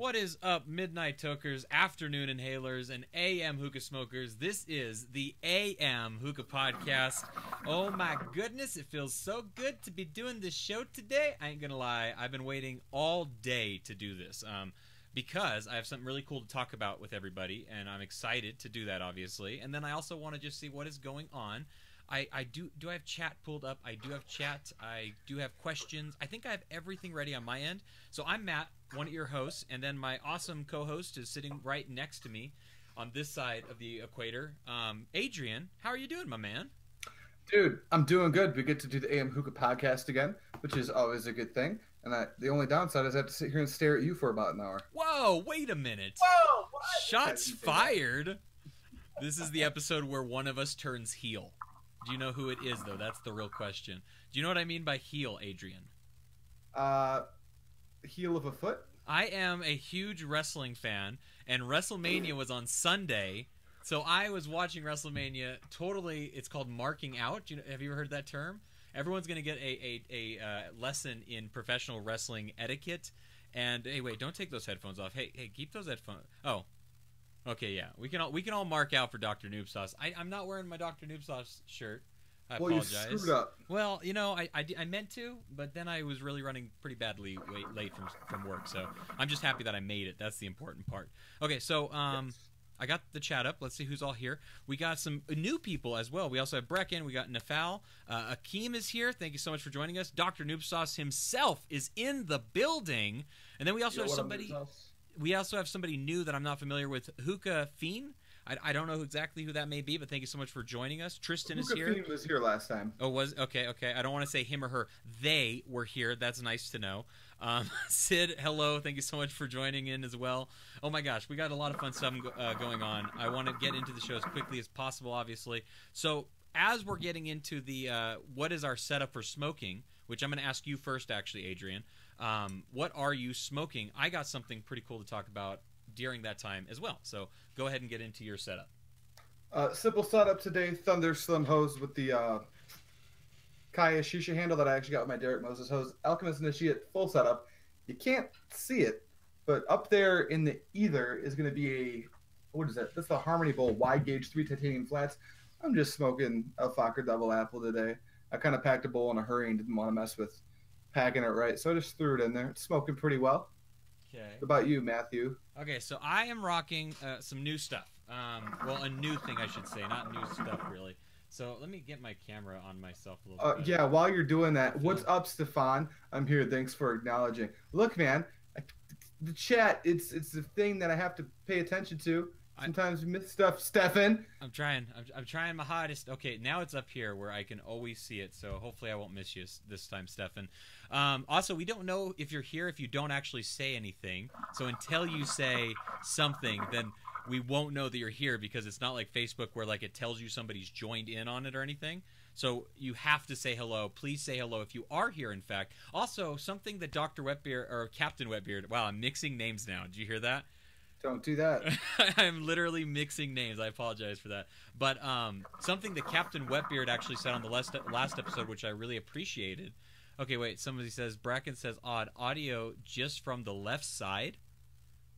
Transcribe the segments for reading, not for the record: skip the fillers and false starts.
What is up, midnight tokers, afternoon inhalers, and AM hookah smokers? This is the AM Hookah Podcast. Oh my goodness, it feels so good to be doing this show today. I ain't gonna lie, I've been waiting all day to do this because I have something really cool to talk about with everybody, and I'm excited to do that, obviously. And then I also want to just see what is going on. I do I have chat pulled up? I do have chat. I do have questions. I think I have everything ready on my end. So I'm Matt, one of your hosts, and then my awesome co-host is sitting right next to me on this side of the equator. Adrian, how are you doing, my man? Dude, I'm doing good. We get to do the AM Hookah podcast again, which is always a good thing. And the only downside is I have to sit here and stare at you for about an hour. Whoa, wait a minute. Whoa, what? Shots fired. This is the episode where one of us turns heel. Do you know who it is, though? That's the real question. Do you know what I mean by heel, Adrian? Heel of a foot? I am a huge wrestling fan, and WrestleMania was on Sunday, so I was watching WrestleMania totally. It's called marking out. Have you ever heard that term? Everyone's going to get a lesson in professional wrestling etiquette. And hey, wait, don't take those headphones off. Hey, keep those headphones. Oh. Okay, yeah, we can all mark out for Dr. Noob Sauce. I'm not wearing my Dr. Noob Sauce shirt. I apologize. Well, you screwed up. Well, I meant to, but then I was really running pretty badly late from work, so I'm just happy that I made it. That's the important part. Okay, so Yes. I got the chat up. Let's see who's all here. We got some new people as well. We also have Brecken. We got Nafal. Akeem is here. Thank you so much for joining us. Dr. Noob Sauce himself is in the building, and then we also have somebody. We also have somebody new that I'm not familiar with, Hookah Fiend. I don't know exactly who that may be, but thank you so much for joining us. Tristan is here. Hookah Fiend was here last time. Oh, was? Okay. I don't want to say him or her. They were here. That's nice to know. Sid, hello. Thank you so much for joining in as well. Oh my gosh, we got a lot of fun stuff going on. I want to get into the show as quickly as possible, obviously. So as we're getting into the what is our setup for smoking, which I'm going to ask you first, actually, Adrian. What are you smoking? I got something pretty cool to talk about during that time as well. So go ahead and get into your setup. Simple setup today. Thunder Slim hose with the Kaya Shisha handle that I actually got with my Derek Moses hose. Alchemist Initiate full setup. You can't see it, but up there in the ether is going to be what is that? That's the Harmony Bowl wide gauge 3 titanium flats. I'm just smoking a Fokker Double Apple today. I kind of packed a bowl in a hurry and didn't want to mess with packing it right, so I just threw it in there. It's smoking pretty well. Okay. What about you, Matthew? Okay, so I am rocking some new stuff. Well, a new thing, I should say, not new stuff, really. So let me get my camera on myself a little bit. Yeah, while you're doing that, what's up, Stefan? I'm here. Thanks for acknowledging. Look, man, the chat, it's the thing that I have to pay attention to. Sometimes we miss stuff, Stefan. I'm trying my hardest. Okay, now it's up here where I can always see it, so hopefully I won't miss you this time, Stefan. Also, we don't know if you're here if you don't actually say anything. So until you say something, then we won't know that you're here because it's not like Facebook where like it tells you somebody's joined in on it or anything. So you have to say hello. Please say hello if you are here, in fact. Also, something that Dr. Wetbeard, or Captain Wetbeard, wow, I'm mixing names now. Did you hear that? Don't do that. I'm literally mixing names. I apologize for that. But something that Captain Wetbeard actually said on the last episode, which I really appreciated. Okay, wait. Somebody says, Bracken says, odd. Audio just from the left side?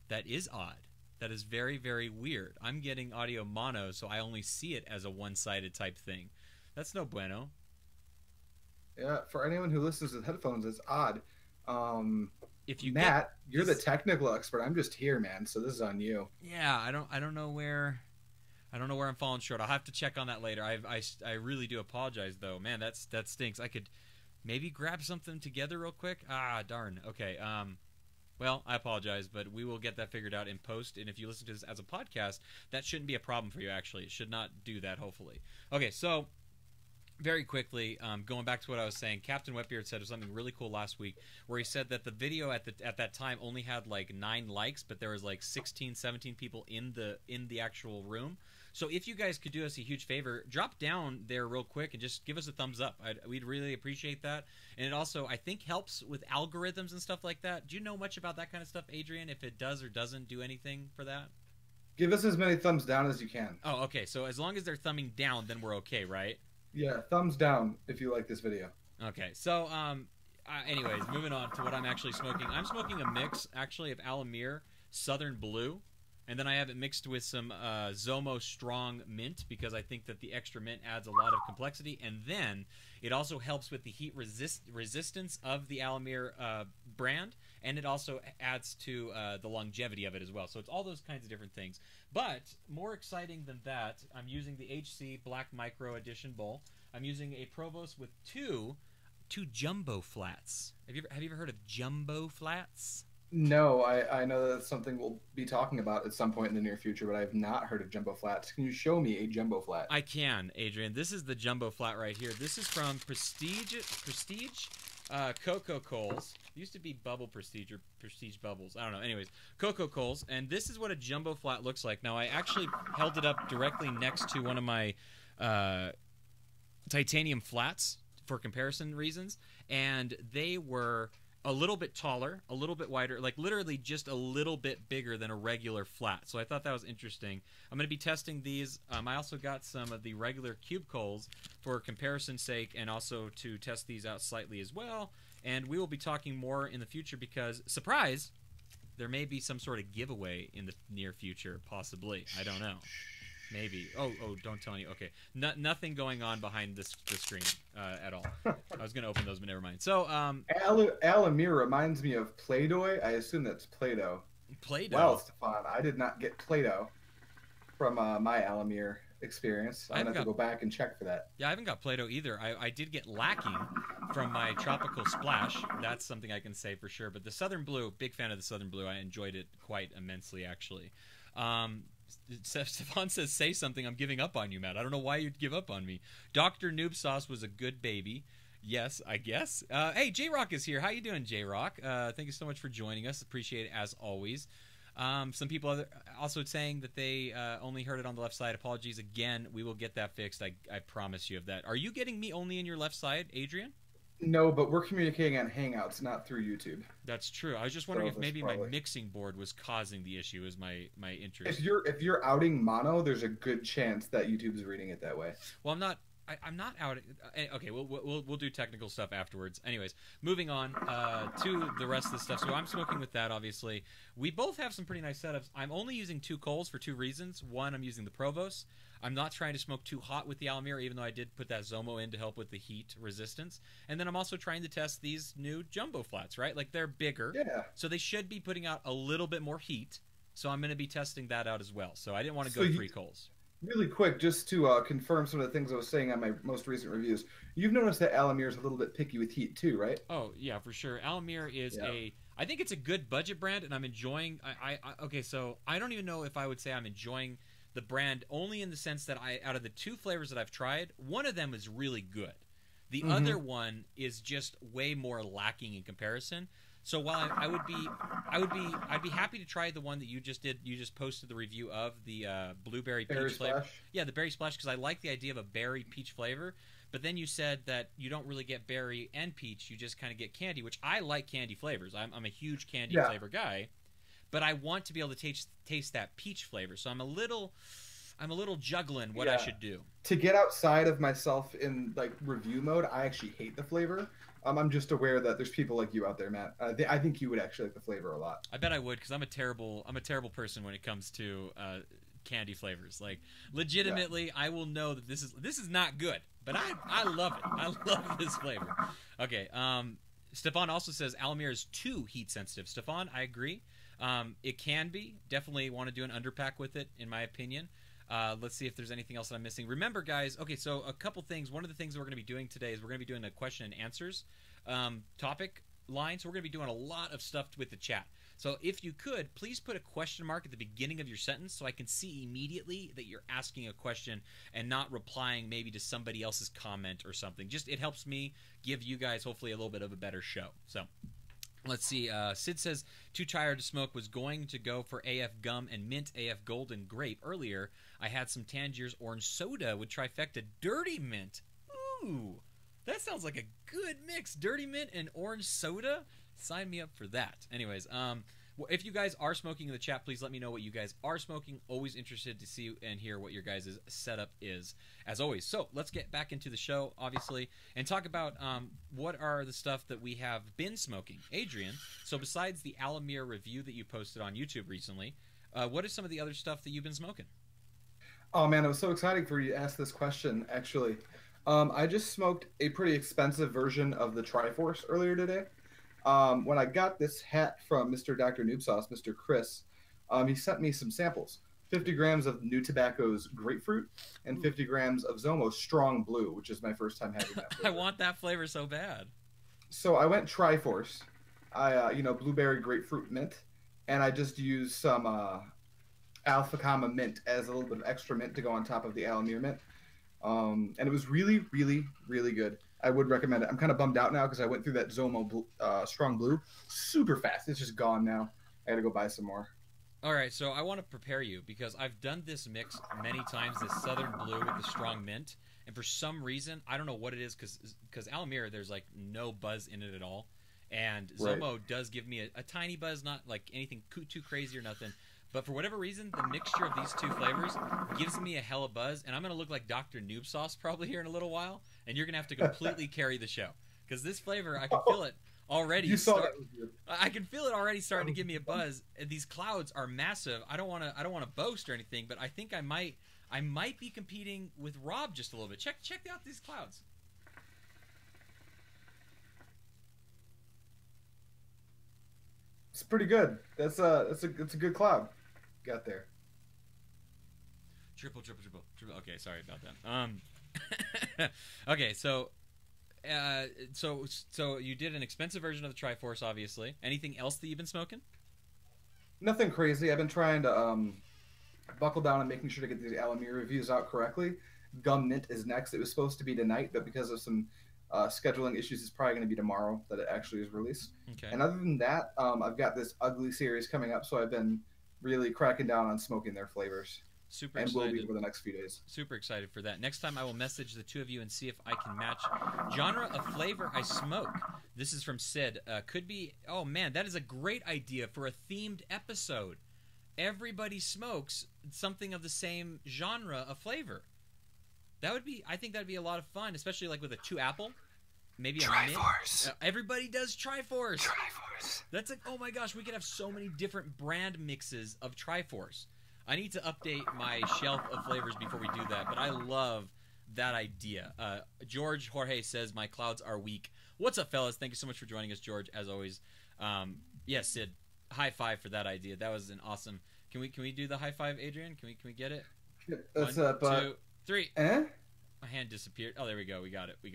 That is odd. That is very, very weird. I'm getting audio mono, so I only see it as a one-sided type thing. That's no bueno. Yeah, for anyone who listens with headphones, it's odd. If you Matt, you're the technical expert. I'm just here, man. So this is on you. Yeah, I don't know where I'm falling short. I'll have to check on that later. I really do apologize though. Man, that stinks. I could maybe grab something together real quick. Ah, darn. Okay. Well, I apologize, but we will get that figured out in post. And if you listen to this as a podcast, that shouldn't be a problem for you. Actually, it should not do that. Hopefully. Okay, so. Very quickly, going back to what I was saying, Captain Wetbeard said something really cool last week where he said that the video at that time only had like 9 likes, but there was like 16, 17 people in the actual room. So if you guys could do us a huge favor, drop down there real quick and just give us a thumbs up. We'd really appreciate that. And it also, I think, helps with algorithms and stuff like that. Do you know much about that kind of stuff, Adrian, if it does or doesn't do anything for that? Give us as many thumbs down as you can. Oh, okay. So as long as they're thumbing down, then we're okay, right? Yeah, thumbs down if you like this video. Okay, so anyways, moving on to what I'm actually smoking. I'm smoking a mix, actually, of Alamir Southern Blue. And then I have it mixed with some Zomo Strong Mint because I think that the extra mint adds a lot of complexity. And then it also helps with the heat resistance of the Alamir brand. And it also adds to the longevity of it as well. So it's all those kinds of different things. But more exciting than that, I'm using the HC Black Micro Edition bowl. I'm using a Provost with two jumbo flats. Have you ever heard of jumbo flats? No, I know that's something we'll be talking about at some point in the near future, but I have not heard of jumbo flats. Can you show me a jumbo flat? I can, Adrian. This is the jumbo flat right here. This is from Prestige Cocoa Coals. It used to be Bubble Prestige or Prestige Bubbles. I don't know. Anyways, Cocoa Coals, and this is what a jumbo flat looks like. Now, I actually held it up directly next to one of my titanium flats for comparison reasons, and they were a little bit taller, a little bit wider, like literally just a little bit bigger than a regular flat. So I thought that was interesting. I'm going to be testing these. I also got some of the regular cube coals for comparison's sake and also to test these out slightly as well. And we will be talking more in the future because, surprise, there may be some sort of giveaway in the near future, possibly. I don't know. Maybe. Oh, don't tell me. Okay. Nothing going on behind the screen at all. I was going to open those, but never mind. So, Alamir reminds me of Play-Doh. I assume that's Play-Doh. Play-Doh? Wow, Stefan, I did not get Play-Doh from my Alamir experience. I'm going to have to go back and check for that. Yeah, I haven't got Play-Doh either. I did get Lacking from my Tropical Splash. That's something I can say for sure. But the Southern Blue, big fan of the Southern Blue. I enjoyed it quite immensely, actually. Stefan says, say something. I'm giving up on you, Matt. I don't know why you'd give up on me. Dr. Noob Sauce was a good baby. Yes, I guess. Hey, J-Rock is here. How you doing, J-Rock? Thank you so much for joining us. Appreciate it as always. Some people are also saying that they only heard it on the left side. Apologies again. We will get that fixed. I promise you of that. Are you getting me only in your left side, Adrian? No, but we're communicating on Hangouts, not through YouTube. That's true. I was just wondering if maybe my mixing board was causing the issue. Is my interest. If you're outing mono, there's a good chance that YouTube's reading it that way. Well, I'm not out. Okay, we'll do technical stuff afterwards. Anyways, moving on to the rest of the stuff. So I'm smoking with that, obviously. We both have some pretty nice setups. I'm only using two coals for two reasons. One, I'm using the Provost. I'm not trying to smoke too hot with the Alamir, even though I did put that Zomo in to help with the heat resistance. And then I'm also trying to test these new jumbo flats, right? Like, they're bigger. Yeah. So they should be putting out a little bit more heat. So I'm going to be testing that out as well. So I didn't want to go three coals. Really quick, just to confirm some of the things I was saying on my most recent reviews, you've noticed that Alamir is a little bit picky with heat too, right? Oh, yeah, for sure. Alamir is I think it's a good budget brand, and I'm enjoying... Okay, so I don't even know if I would say I'm enjoying the brand only in the sense that out of the two flavors that I've tried, one of them is really good. The other one is just way more lacking in comparison. So while I'd be happy to try the one that you just did. You just posted the review of the blueberry peach flavor. Yeah, the berry splash, because I like the idea of a berry peach flavor. But then you said that you don't really get berry and peach. You just kind of get candy, which I like candy flavors. I'm a huge candy flavor guy. But I want to be able to taste that peach flavor. So I'm a little juggling what I should do. To get outside of myself in like review mode, I actually hate the flavor. I'm just aware that there's people like you out there, Matt. I think you would actually like the flavor a lot. I bet I would, because I'm a terrible person when it comes to candy flavors. Like, legitimately, I will know that this is not good, but I love it. I love this flavor. Okay. Stefan also says Alamir is too heat sensitive. Stefan, I agree. It can be. Definitely want to do an underpack with it, in my opinion. Let's see if there's anything else that I'm missing. Remember, guys, okay, so a couple things. One of the things that we're going to be doing today is we're going to be doing a question and answers topic line. So we're going to be doing a lot of stuff with the chat. So if you could, please put a question mark at the beginning of your sentence so I can see immediately that you're asking a question and not replying maybe to somebody else's comment or something. Just it helps me give you guys hopefully a little bit of a better show. So let's see. Sid says, too tired to smoke, was going to go for AF Gum and Mint AF Golden Grape. Earlier, I had some Tangier's Orange Soda with Trifecta Dirty Mint. Ooh, that sounds like a good mix. Dirty Mint and Orange Soda? Sign me up for that. Anyways, Well, if you guys are smoking in the chat, please let me know what you guys are smoking. Always interested to see and hear what your guys' setup is, as always. So let's get back into the show, obviously, and talk about what are the stuff that we have been smoking. Adrian, so besides the Alamir review that you posted on YouTube recently, what is some of the other stuff that you've been smoking? Oh man, it was so exciting for you to ask this question, actually. I just smoked a pretty expensive version of the Triforce earlier today. When I got this hat from Mr. Dr. Noob Sauce, Mr. Chris, he sent me some samples. 50 grams of New Tobacco's Grapefruit and 50 grams of Zomo's Strong Blue, which is my first time having that flavor. I want that flavor so bad. So I went Triforce. Blueberry, grapefruit, mint. And I just used some Alpha Comma mint as a little bit of extra mint to go on top of the Alamir mint. And it was really, really, really good. I would recommend it. I'm kind of bummed out now because I went through that Zomo Strong Blue super fast. It's just gone now. I got to go buy some more. All right, so I want to prepare you because I've done this mix many times, this Southern Blue with the strong mint, and for some reason, I don't know what it is because Alamir, there's like no buzz in it at all, and Zomo does give me a tiny buzz, not like anything too crazy or nothing, but for whatever reason, the mixture of these two flavors gives me a hella buzz, and I'm going to look like Dr. Noob Sauce probably here in a little while, and you're going to have to completely carry the show because this flavor, I can feel it already. I can feel it already starting to give me a buzz. These clouds are massive. I don't want to boast or anything, but I think I might be competing with Rob just a little bit. Check out these clouds. It's pretty good. It's a good cloud. Got there. Triple. Okay, sorry about that. Okay, so you did an expensive version of the Triforce, obviously. Anything else that you've been smoking? Nothing crazy. I've been trying to buckle down and making sure to get these Alamir reviews out correctly. Gum Mint is next. It was supposed to be tonight, but because of some scheduling issues, it's probably going to be tomorrow that it actually is released. Okay. And other than that, I've got this Ugly series coming up, so I've been really cracking down on smoking their flavors. Super and excited. will be over the next few days. Super excited for that. Next time I will message the two of you and see if I can match genre of flavor I smoke. This is from Sid. Could be, oh man, that is a great idea for a themed episode. Everybody smokes something of the same genre of flavor. That would be, I think that'd be a lot of fun, especially like with a 2-apple. Maybe a Triforce. Everybody does Triforce. Triforce. That's like, oh my gosh, we could have so many different brand mixes of Triforce. I need to update my shelf of flavors before we do that, but I love that idea. George Jorge says, my clouds are weak. What's up, fellas? Thank you so much for joining us, George, as always. Yes, Sid, high five for that idea. That was an awesome... Can we do the high five, Adrian? Can we get it? That's 1, 2, 3. Eh? My hand disappeared. Oh, there we go. We got it. We're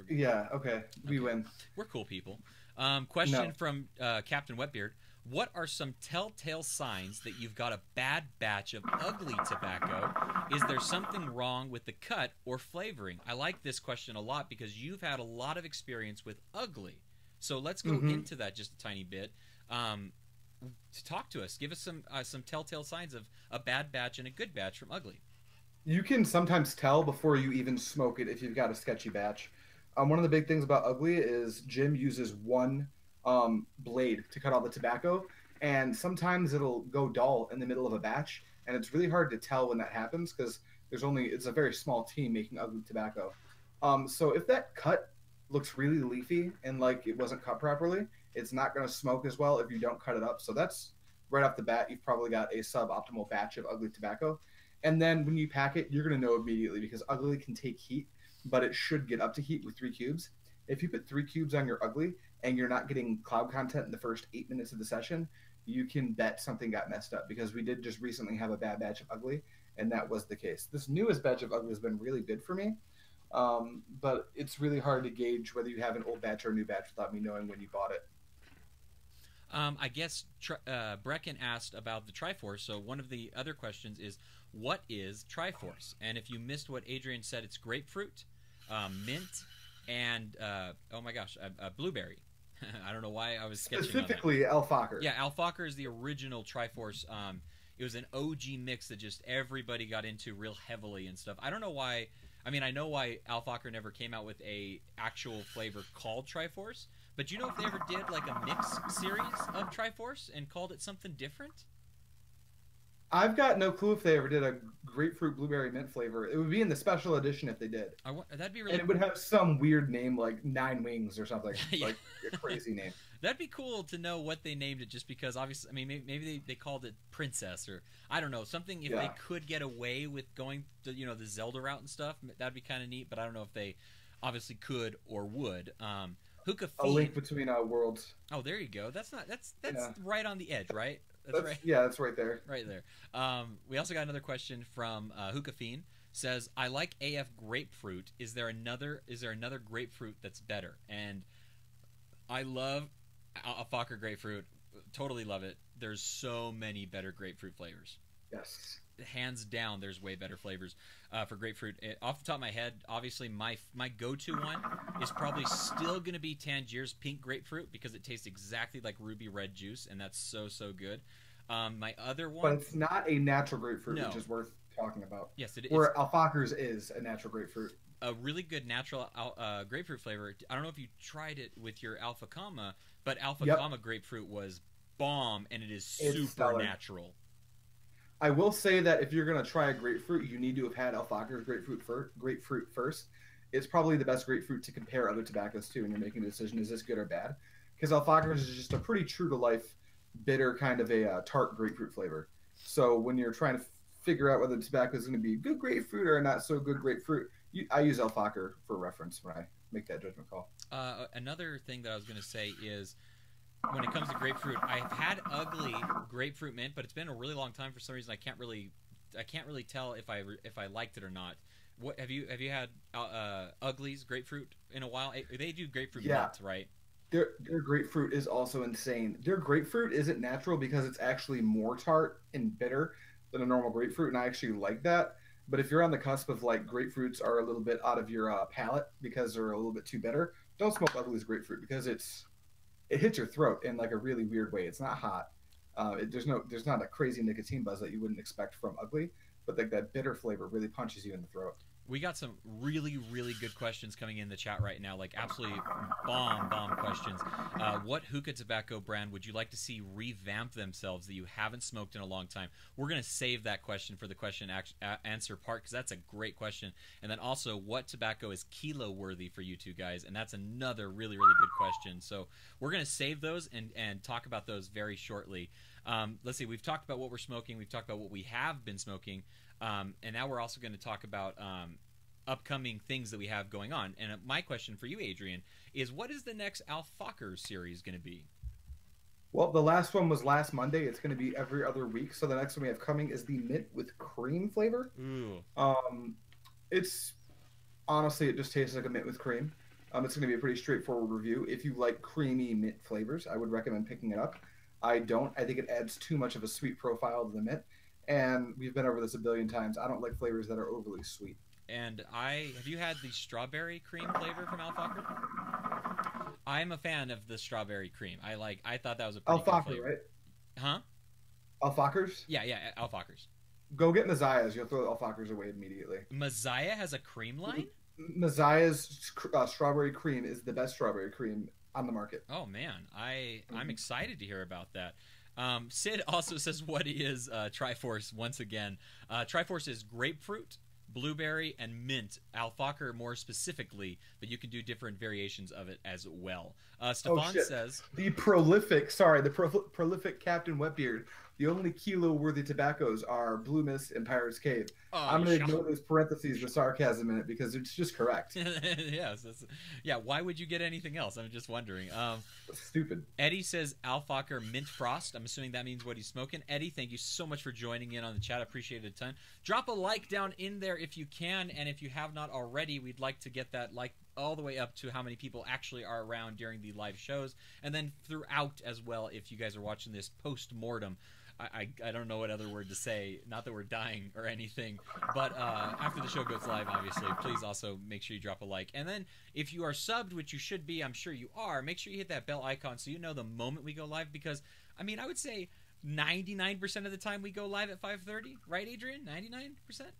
good. Yeah, okay. We win. We're cool people. Question from Captain Wetbeard. What are some telltale signs that you've got a bad batch of ugly tobacco? Is there something wrong with the cut or flavoring? I like this question a lot because you've had a lot of experience with ugly. So let's go into that just a tiny bit. Talk to us. Give us some telltale signs of a bad batch and a good batch from ugly. You can sometimes tell before you even smoke it if you've got a sketchy batch. One of the big things about ugly is Jim uses one blade to cut all the tobacco, and sometimes it'll go dull in the middle of a batch, and it's really hard to tell when that happens because it's a very small team making ugly tobacco. So if that cut looks really leafy and like it wasn't cut properly, it's not going to smoke as well if you don't cut it up. So that's right off the bat, you've probably got a suboptimal batch of ugly tobacco. And then when you pack it, you're going to know immediately because ugly can take heat, but it should get up to heat with 3 cubes. If you put 3 cubes on your ugly and you're not getting cloud content in the first 8 minutes of the session, you can bet something got messed up because we did just recently have a bad batch of ugly, and that was the case. This newest batch of ugly has been really good for me, but it's really hard to gauge whether you have an old batch or a new batch without me knowing when you bought it. I guess Brecken asked about the Triforce, so one of the other questions is, what is Triforce? And if you missed what Adrian said, it's grapefruit, mint, and, oh my gosh, blueberry. I don't know why I was sketching Specifically Alfacher. Yeah, Alfacher is the original Triforce. It was an OG mix that just everybody got into real heavily and stuff. I don't know why. I mean, I know why Alfacher never came out with a actual flavor called Triforce, But you know if they ever did like a mix series of Triforce and called it something different? I've got no clue if they ever did a grapefruit blueberry mint flavor. It would be in the special edition if they did. That'd be really And it would have some weird name like Nine Wings or something. Yeah. Like a crazy name. That'd be cool to know what they named it, just because obviously, I mean, maybe they called it Princess, or I don't know, something. If they could get away with going the the Zelda route and stuff, that'd be kind of neat. But I don't know if they obviously could or would. Hookah A link between worlds. Oh, there you go. That's right on the edge, right? That's right. Yeah, that's right there. Right there. We also got another question from Hookah Fiend. Says, I like AF grapefruit. Is there another grapefruit that's better? And I love Alfacher grapefruit. Totally love it. There's so many better grapefruit flavors. Yes. Hands down, there's way better flavors for grapefruit. Off the top of my head, obviously my go-to one is probably still going to be Tangier's pink grapefruit, because it tastes exactly like ruby red juice, and that's so good. My other one, but it's not a natural grapefruit, no. Which is worth talking about. Yes, it is. Where Alfacher's is a natural grapefruit. A really good natural grapefruit flavor. I don't know if you tried it with your Alpha Comma, but Alpha Comma grapefruit was bomb, and it's super stellar. Natural. I will say that if you're going to try a grapefruit, you need to have had Alfacher's grapefruit first. It's probably the best grapefruit to compare other tobaccos to when you're making a decision, is this good or bad? Because Alfacher's is just a pretty true-to-life, bitter kind of a tart grapefruit flavor. So when you're trying to figure out whether the tobacco is going to be good grapefruit or not so good grapefruit, I use Alfacher for reference when I make that judgment call. Another thing that I was going to say is, when it comes to grapefruit, I've had ugly grapefruit mint, but it's been a really long time for some reason. I can't really tell if I liked it or not. What have you had Ugly's grapefruit in a while? They do grapefruit mint, right? Their grapefruit is also insane. Their grapefruit isn't natural because it's actually more tart and bitter than a normal grapefruit, and I actually like that. But if you're on the cusp of like grapefruits are a little bit out of your palate because they're a little bit too bitter, don't smoke Ugly's grapefruit, because it hits your throat in like a really weird way. It's not hot. There's not a crazy nicotine buzz that you wouldn't expect from Ugly, but like that bitter flavor really punches you in the throat. We got some really good questions coming in the chat right now, like absolutely bomb questions. What hookah tobacco brand would you like to see revamp themselves that you haven't smoked in a long time? We're going to save that question for the question answer part, because that's a great question. And then also, what tobacco is kilo worthy for you two guys? And that's another really good question. So we're going to save those and talk about those very shortly. Let's see, we've talked about what we're smoking. We've talked about what we have been smoking. And now we're also going to talk about upcoming things that we have going on. And my question for you, Adrian, is what is the next Alfacher series going to be? Well, the last one was last Monday. It's going to be every other week. So the next one we have coming is the mint with cream flavor. Ooh. It's honestly, it just tastes like a mint with cream. It's going to be a pretty straightforward review. If you like creamy mint flavors, I would recommend picking it up. I don't. I think it adds too much of a sweet profile to the mint. And we've been over this a billion times. I don't like flavors that are overly sweet. And have you had the strawberry cream flavor from Alfacher? I'm a fan of the strawberry cream. I thought that was a pretty good flavor. Right? Huh? Alfacher's? Yeah, Alfacher's. Go get Messiah's. You'll throw Alfacher's away immediately. Messiah has a cream line? Messiah's strawberry cream is the best strawberry cream on the market. Oh, man. I'm excited to hear about that. Sid also says, what is Triforce once again? Triforce is grapefruit, blueberry, and mint. Alfacher more specifically, but you can do different variations of it as well. Stefan says... The prolific Captain Wetbeard. The only kilo-worthy tobaccos are Blue Mist and Pirate's Cave. I'm going to ignore those parentheses with sarcasm in it because it's just correct. Yes. Why would you get anything else? I'm just wondering. Stupid. Eddie says Alfacher Mint Frost. I'm assuming that means what he's smoking. Eddie, thank you so much for joining in on the chat. I appreciate it a ton. Drop a like down in there if you can, and if you have not already, we'd like to get that like all the way up to how many people actually are around during the live shows, and then throughout as well if you guys are watching this post-mortem. I don't know what other word to say, not that we're dying or anything, but after the show goes live, obviously, please also make sure you drop a like. And then if you are subbed, which you should be, I'm sure you are, make sure you hit that bell icon so you know the moment we go live, because, I mean, I would say 99% of the time we go live at 5:30, right, Adrian? 99%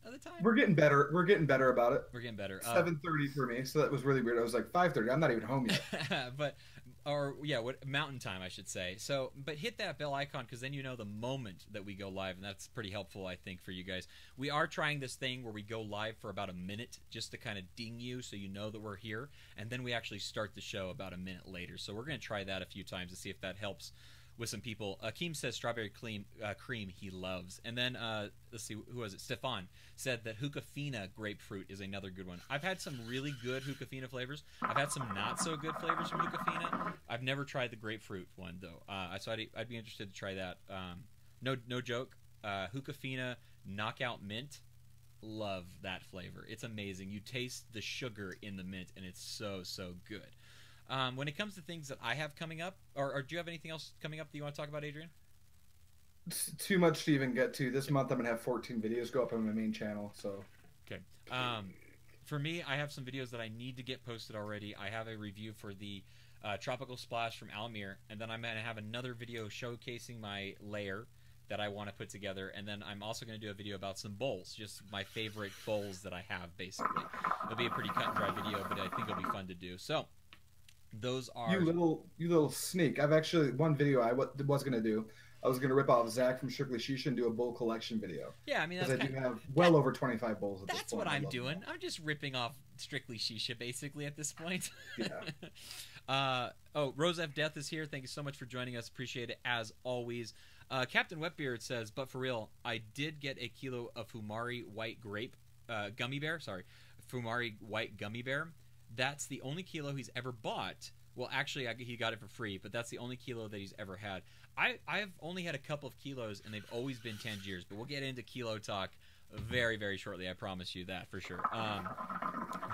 of the time? We're getting better. We're getting better about it. We're getting better. 7:30 for me, so that was really weird. I was like, 5:30, I'm not even home yet. But or yeah, what Mountain Time I should say. So, but hit that bell icon because then you know the moment that we go live, and that's pretty helpful, I think, for you guys. We are trying this thing where we go live for about a minute just to kind of ding you so you know that we're here, and then we actually start the show about a minute later. So we're going to try that a few times to see if that helps with some people. Akeem says strawberry cream he loves. And then, let's see, who was it? Stefan said that Hookah Fina grapefruit is another good one. I've had some really good Hookah Fina flavors. I've had some not so good flavors from Hookah Fina. I've never tried the grapefruit one, though. So I'd be interested to try that. No joke. Hookah Fina Knockout Mint. Love that flavor. It's amazing. You taste the sugar in the mint, and it's so, so good. When it comes to things that I have coming up, or do you have anything else coming up that you want to talk about, Adrian? It's too much to even get to. This month I'm going to have 14 videos go up on my main channel. So okay. For me, I have some videos that I need to get posted already. I have a review for the Tropical Splash from Almir, and then I'm going to have another video showcasing my layer that I want to put together, and then I'm also going to do a video about some bowls, just my favorite bowls that I have, basically. It'll be a pretty cut and dry video, but I think it'll be fun to do. So those are you little sneak. I've actually one video I was gonna do. I was gonna rip off Zach from Strictly Shisha and do a bowl collection video. Yeah, I mean because I do have well over 25 bowls at this point. That's what I'm doing. I'm just ripping off Strictly Shisha basically at this point. Yeah. Oh, Rose F. Death is here. Thank you so much for joining us. Appreciate it as always. Captain Wetbeard says, but for real, I did get a kilo of Fumari white grape gummy bear. Sorry, Fumari white gummy bear. That's the only kilo he's ever bought. Well, actually, he got it for free, but that's the only kilo that he's ever had. I've only had a couple of kilos, and they've always been Tangiers, but we'll get into kilo talk very, very shortly. I promise you that for sure.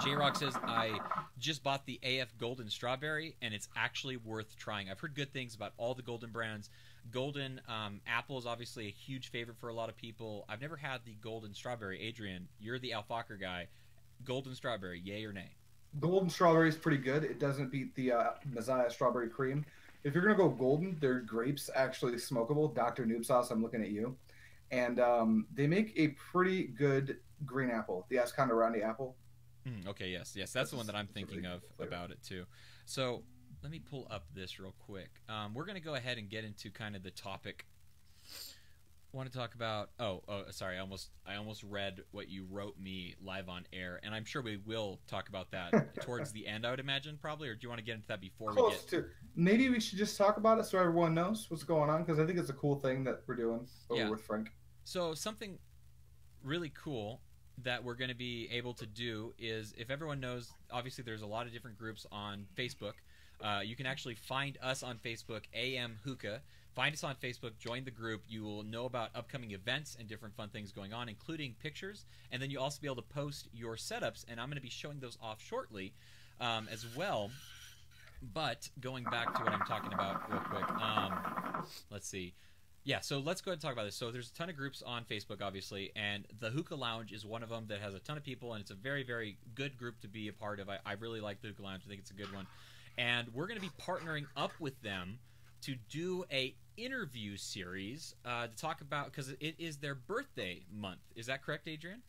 J-Rock says, I just bought the AF Golden Strawberry, and it's actually worth trying. I've heard good things about all the Golden brands. Golden Apple is obviously a huge favorite for a lot of people. I've never had the Golden Strawberry. Adrian, you're the Alfacher guy. Golden Strawberry, yay or nay? Golden Strawberry is pretty good. It doesn't beat the Messiah Strawberry Cream. If you're going to go golden, their grapes actually smokable. Dr. Noob Sauce, I'm looking at you. And they make a pretty good green apple. The Ascondarandi apple. Okay, yes. That's the one that I'm thinking of about it, too. So let me pull up this real quick. We're going to go ahead and get into kind of the topic. I want to talk about sorry, I almost read what you wrote me live on air, and I'm sure we will talk about that towards the end, I would imagine, probably, or do you want to get into that before we get to? Maybe we should just talk about it so everyone knows what's going on, because I think it's a cool thing that we're doing with Frank. So something really cool that we're going to be able to do is, if everyone knows, obviously there's a lot of different groups on Facebook. You can actually find us on Facebook, AM Hookah. Find us on Facebook, join the group. You will know about upcoming events and different fun things going on, including pictures. And then you'll also be able to post your setups, and I'm going to be showing those off shortly as well. But going back to what I'm talking about real quick, let's see. Yeah, so let's go ahead and talk about this. So there's a ton of groups on Facebook, obviously, and the Hookah Lounge is one of them that has a ton of people, and it's a very, very good group to be a part of. I really like the Hookah Lounge. I think it's a good one. And we're going to be partnering up with them to do a interview series to talk about, because it is their birthday month. Is that correct, Adrian?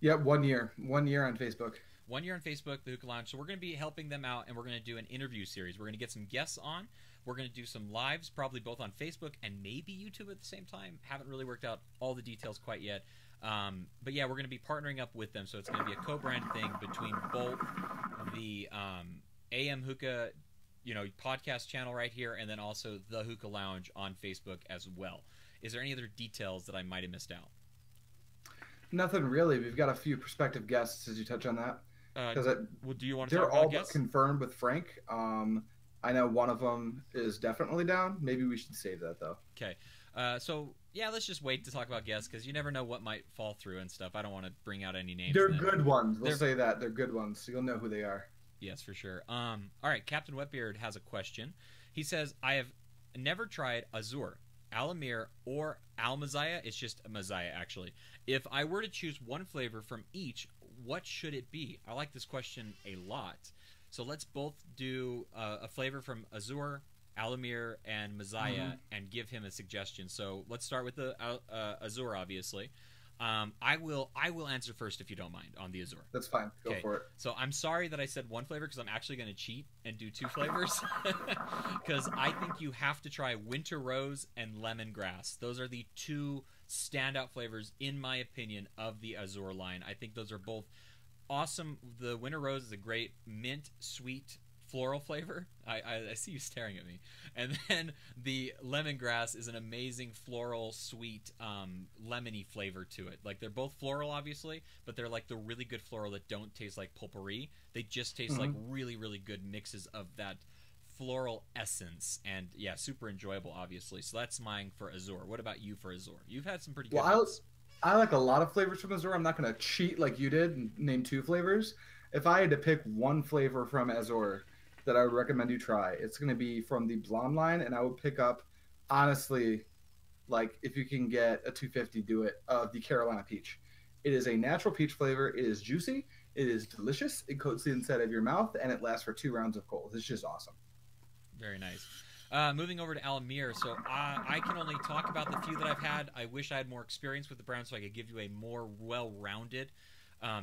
Yeah, 1 year. 1 year on Facebook. 1 year on Facebook, the Hookah Lounge. So we're going to be helping them out, and we're going to do an interview series. We're going to get some guests on. We're going to do some lives, probably both on Facebook and maybe YouTube at the same time. Haven't really worked out all the details quite yet. But yeah, we're going to be partnering up with them. So it's going to be a co-branded thing between both the AM Hookah podcast channel right here, and then also the Hookah Lounge on Facebook as well. Is there any other details that I might have missed out? Nothing really. We've got a few prospective guests. Did you touch on that? Do you want to talk talk about guests? They're all confirmed with Frank. I know one of them is definitely down. Maybe we should save that, though. Okay. So, yeah, let's just wait to talk about guests, because you never know what might fall through and stuff. I don't want to bring out any names. They're good ones. We'll say that. They're good ones. So you'll know who they are. Yes, for sure. All right, Captain Wetbeard has a question. He says, I have never tried Azur, Alamir, or Almazaya. It's just a Mazaya, actually. If I were to choose one flavor from each, what should it be? I like this question a lot. So let's both do a flavor from Azur, Alamir, and Mazaya, and give him a suggestion. So let's start with the Azur, obviously. I will answer first if you don't mind on the Azure. That's fine. Go Okay, for it. so I'm sorry that I said one flavor because I'm actually going to cheat and do two flavors because I think you have to try winter rose and lemongrass. Those are the two standout flavors, in my opinion, of the Azure line. I think those are both awesome. The winter rose is a great mint, sweet, floral flavor. I see you staring at me. And then the lemongrass is an amazing floral, sweet, lemony flavor to it. Like, they're both floral, obviously, but they're like the really good floral that don't taste like potpourri. They just taste like really, really good mixes of that floral essence. And yeah, super enjoyable, obviously. So that's mine for Azure. What about you for Azure? You've had some pretty good ones. I like a lot of flavors from Azure. I'm not going to cheat like you did and name two flavors. If I had to pick one flavor from Azure that I would recommend you try, it's going to be from the Blonde line, and I would pick up, honestly, like if you can get a 250, do it, the Carolina Peach. It is a natural peach flavor. It is juicy. It is delicious. It coats the inside of your mouth, and it lasts for 2 rounds of cold. It's just awesome. Very nice. Moving over to Alamir, so I can only talk about the few that I've had. I wish I had more experience with the brand so I could give you a more well-rounded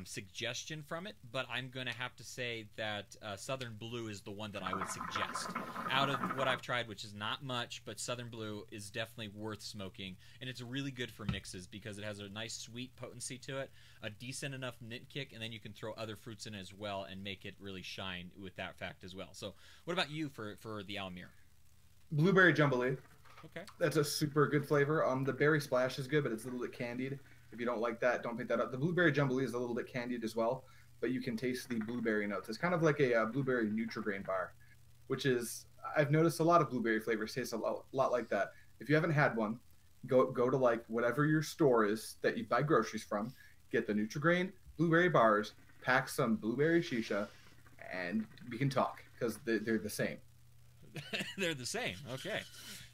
suggestion from it, but I'm going to have to say that Southern Blue is the one that I would suggest. Out of what I've tried, which is not much, but Southern Blue is definitely worth smoking, and it's really good for mixes because it has a nice sweet potency to it, a decent enough mint kick, and then you can throw other fruits in as well and make it really shine with that fact as well. So what about you for the Alamir? Blueberry Jambalaya. Okay. That's a super good flavor. The berry splash is good, but it's a little bit candied. If you don't like that, don't pick that up. The blueberry Jambalaya is a little bit candied as well, but you can taste the blueberry notes. It's kind of like a blueberry Nutri-Grain bar, which is, I've noticed a lot of blueberry flavors taste a lot like that. If you haven't had one, go to like whatever your store is that you buy groceries from, get the Nutri-Grain blueberry bars, pack some blueberry shisha, and we can talk because they're the same. They're the same. Okay.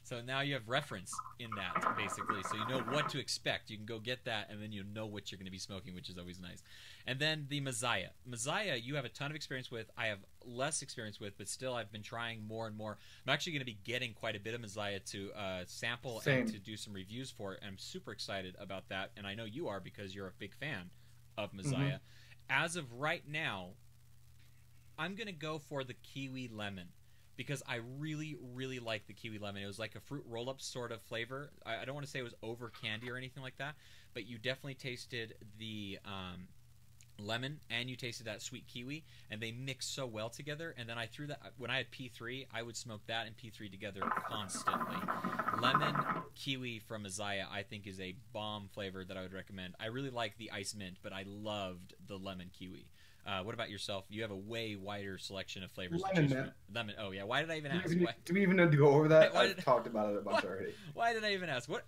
So now you have reference in that, basically. So you know what to expect. You can go get that, and then you know what you're going to be smoking, which is always nice. And then the Messiah. Messiah, you have a ton of experience with. I have less experience with, but still I've been trying more and more. I'm actually going to be getting quite a bit of Messiah to sample and to do some reviews for it, and I'm super excited about that. And I know you are because you're a big fan of Messiah. As of right now, I'm going to go for the Kiwi Lemon, because I really, really like the Kiwi Lemon. It was like a fruit roll-up sort of flavor. I don't want to say it was over candy or anything like that, but you definitely tasted the lemon and you tasted that sweet kiwi, and they mix so well together. And then I threw that, when I had P3, I would smoke that and P3 together constantly. Lemon kiwi from Messiah, I think, is a bomb flavor that I would recommend. I really like the ice mint, but I loved the lemon kiwi. What about yourself? You have a way wider selection of flavors. Lemon. Oh yeah. Why did I even ask? Do we even need to go over that? I've talked about it a bunch already. Why did I even ask? What?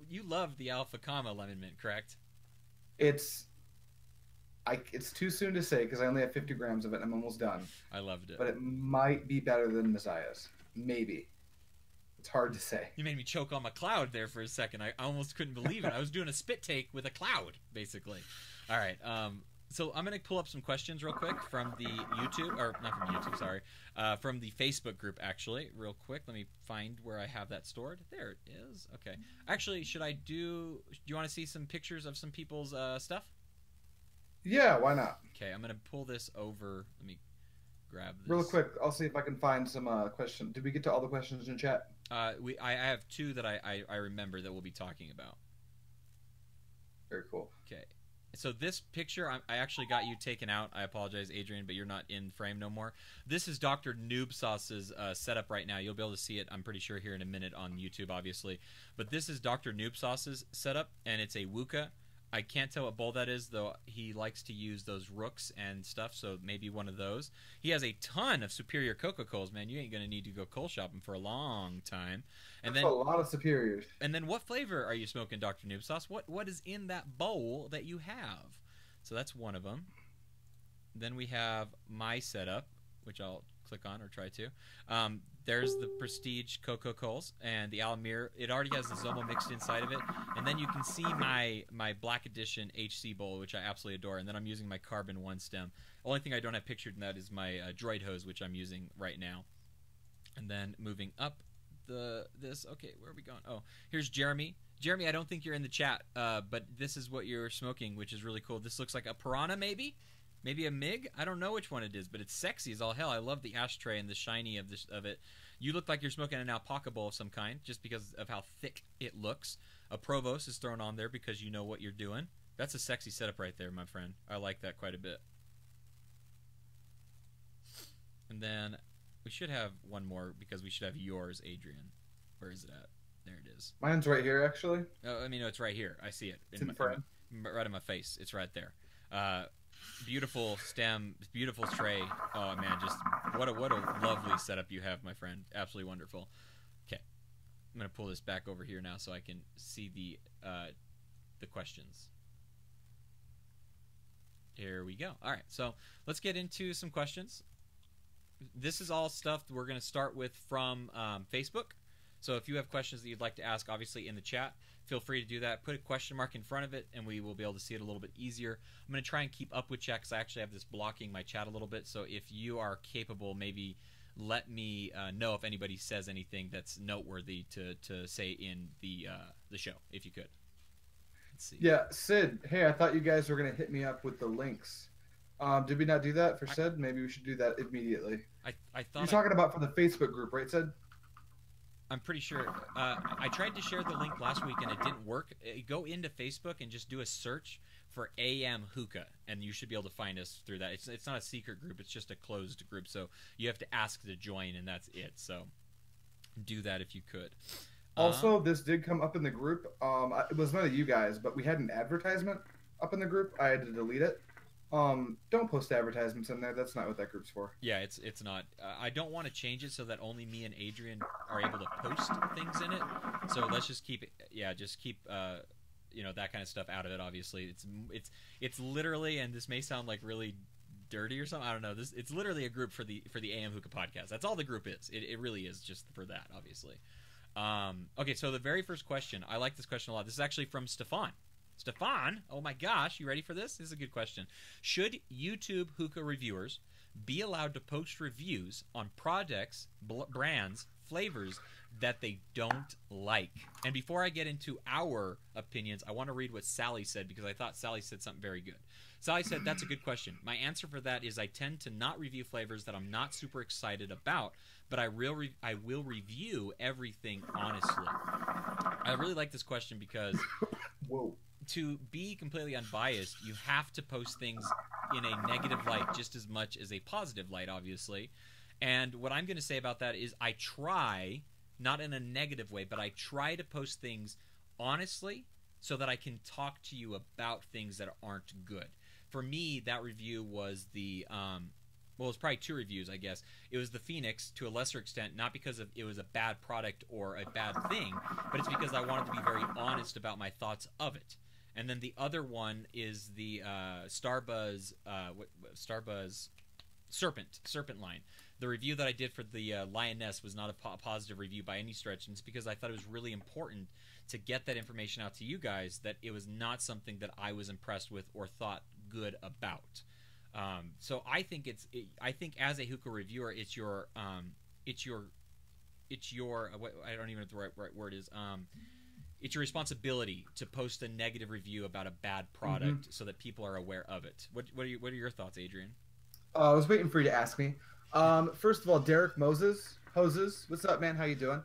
You love the Alpha Kama lemon mint, correct? It's too soon to say because I only have 50 grams of it and I'm almost done. I loved it. But it might be better than Messiah's. Maybe. It's hard to say. You made me choke on my cloud there for a second. I almost couldn't believe it. I was doing a spit take with a cloud, basically. All right. So I'm going to pull up some questions real quick from the YouTube, or not from YouTube, sorry, from the Facebook group, actually, real quick. Let me find where I have that stored. There it is. Okay. Actually, do you want to see some pictures of some people's stuff? Yeah, why not? Okay, I'm going to pull this over. Let me grab this. Real quick, I'll see if I can find some questions. Did we get to all the questions in chat? I have two that I remember that we'll be talking about. Very cool. Okay. So this picture, I actually got you taken out. I apologize, Adrian, but you're not in frame no more. This is Dr. Noob Sauce's setup right now. You'll be able to see it, I'm pretty sure, here in a minute on YouTube, obviously. But this is Dr. Noob Sauce's setup, and it's a Hookah. I can't tell what bowl that is, though he likes to use those rooks and stuff, so maybe one of those. He has a ton of Superior Coca-Colas, man. You ain't going to need to go coal shopping for a long time. And That's a lot of Superiors. And then what flavor are you smoking, Dr. Noob Sauce? What is in that bowl that you have? So that's one of them. Then we have my setup, which I'll click on or try to. There's the Prestige Coca-Colas and the Alamir. It already has the Zomo mixed inside of it. And then you can see my Black Edition HC bowl, which I absolutely adore. And then I'm using my Carbon 1 stem. Only thing I don't have pictured in that is my Droid hose, which I'm using right now. And then moving up okay, where are we going? Oh, here's Jeremy. Jeremy, I don't think you're in the chat, but this is what you're smoking, which is really cool. This looks like a Piranha, maybe? Maybe a MIG? I don't know which one it is, but it's sexy as all hell. I love the ashtray and the shiny of it. You look like you're smoking an alpaca bowl of some kind, just because of how thick it looks. A Provost is thrown on there because you know what you're doing. That's a sexy setup right there, my friend. I like that quite a bit. And then we should have one more, because we should have yours, Adrian. Where is it at? There it is. Mine's right here, actually. Oh, I mean, no, it's right here. I see it. It's in front. Right in my face. It's right there. Beautiful stem, beautiful tray. Oh man, just what a lovely setup you have, my friend. Absolutely wonderful. Okay, I'm gonna pull this back over here now so I can see the questions. Here we go. All right, so let's get into some questions. This is all stuff we're gonna start with from Facebook. So if you have questions that you'd like to ask, obviously in the chat, feel free to do that. Put a question mark in front of it, and we will be able to see it a little bit easier. I'm going to try and keep up with chat, because I actually have this blocking my chat a little bit. So if you are capable, maybe let me know if anybody says anything that's noteworthy to say in the show, if you could. Let's see. Yeah, Sid. Hey, I thought you guys were going to hit me up with the links. Did we not do that for Sid? Maybe we should do that immediately. I thought you're talking about for the Facebook group, right, Sid? I'm pretty sure. I tried to share the link last week and it didn't work. Go into Facebook and just do a search for AM Hookah, and you should be able to find us through that. It's not a secret group. It's just a closed group, so you have to ask to join, and that's it. So do that if you could. Also, this did come up in the group. It was none of you guys, but we had an advertisement up in the group. I had to delete it. Don't post advertisements in there. That's not what that group's for. Yeah, it's not. I don't want to change it so that only me and Adrian are able to post things in it. So let's just keep it. Yeah, just keep that kind of stuff out of it. Obviously, it's literally, and this may sound like really dirty or something. I don't know. It's literally a group for the AM Hookah podcast. That's all the group is. It really is just for that, obviously. Okay, so the very first question. I like this question a lot. This is actually from Stefan. Stefan, oh my gosh, you ready for this? This is a good question. Should YouTube hookah reviewers be allowed to post reviews on products, brands, flavors that they don't like? And before I get into our opinions, I want to read what Sally said, because I thought Sally said something very good. Sally said, that's a good question. My answer for that is I tend to not review flavors that I'm not super excited about, but I will review everything honestly. I really like this question because... Whoa. To be completely unbiased, you have to post things in a negative light just as much as a positive light, obviously. And what I'm going to say about that is I try, not in a negative way, but I try to post things honestly so that I can talk to you about things that aren't good. For me, that review was the... well, it's probably two reviews, I guess. It was the Phoenix, to a lesser extent, not because it was a bad product or a bad thing, but it's because I wanted to be very honest about my thoughts of it. And then the other one is the Starbuzz Serpent line. The review that I did for the Lioness was not a positive review by any stretch, and it's because I thought it was really important to get that information out to you guys, that it was not something that I was impressed with or thought good about. So I think I think as a hookah reviewer, it's your I don't even know what the right word is. It's your responsibility to post a negative review about a bad product so that people are aware of it. What are your thoughts, Adrian? I was waiting for you to ask me. First of all, Derek Moses, what's up, man? How you doing?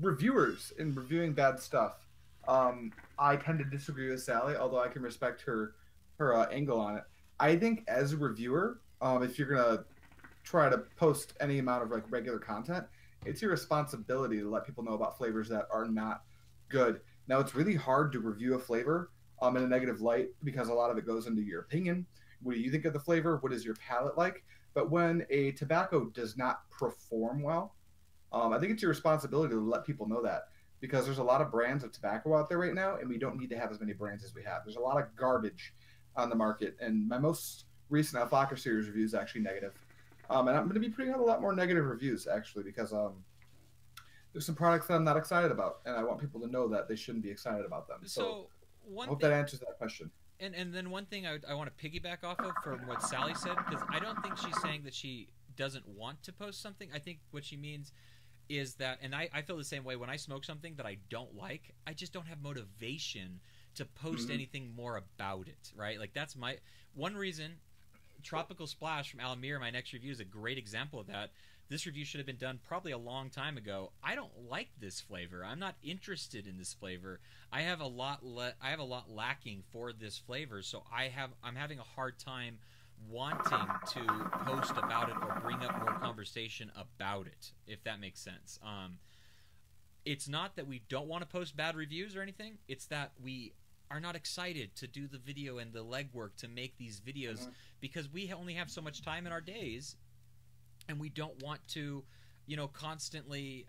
Reviewers in reviewing bad stuff. I tend to disagree with Sally, although I can respect her angle on it. I think as a reviewer, if you're gonna try to post any amount of like regular content, it's your responsibility to let people know about flavors that are not good. Now, it's really hard to review a flavor in a negative light because a lot of it goes into your opinion. What do you think of the flavor? What is your palate like? But when a tobacco does not perform well, I think it's your responsibility to let people know that, because there's a lot of brands of tobacco out there right now, and we don't need to have as many brands as we have. There's a lot of garbage on the market, and my most recent Alpaca series review is actually negative. And I'm going to be putting out a lot more negative reviews, actually, because there's some products that I'm not excited about, and I want people to know that they shouldn't be excited about them. So I hope that answers that question. And then one thing I want to piggyback off of from what Sally said, because I don't think she's saying that she doesn't want to post something. I think what she means, is that, and I feel the same way when I smoke something that I don't like, I just don't have motivation to post anything more about it, right? Like that's my one reason. Tropical Splash from Alamir, my next review, is a great example of that. This review should have been done probably a long time ago. I don't like this flavor. I'm not interested in this flavor. I have a lot lacking for this flavor, so I'm having a hard time wanting to post about it or bring up more conversation about it, if that makes sense. It's not that we don't want to post bad reviews or anything. It's that we are not excited to do the video and the legwork to make these videos because we only have so much time in our days, and we don't want to, constantly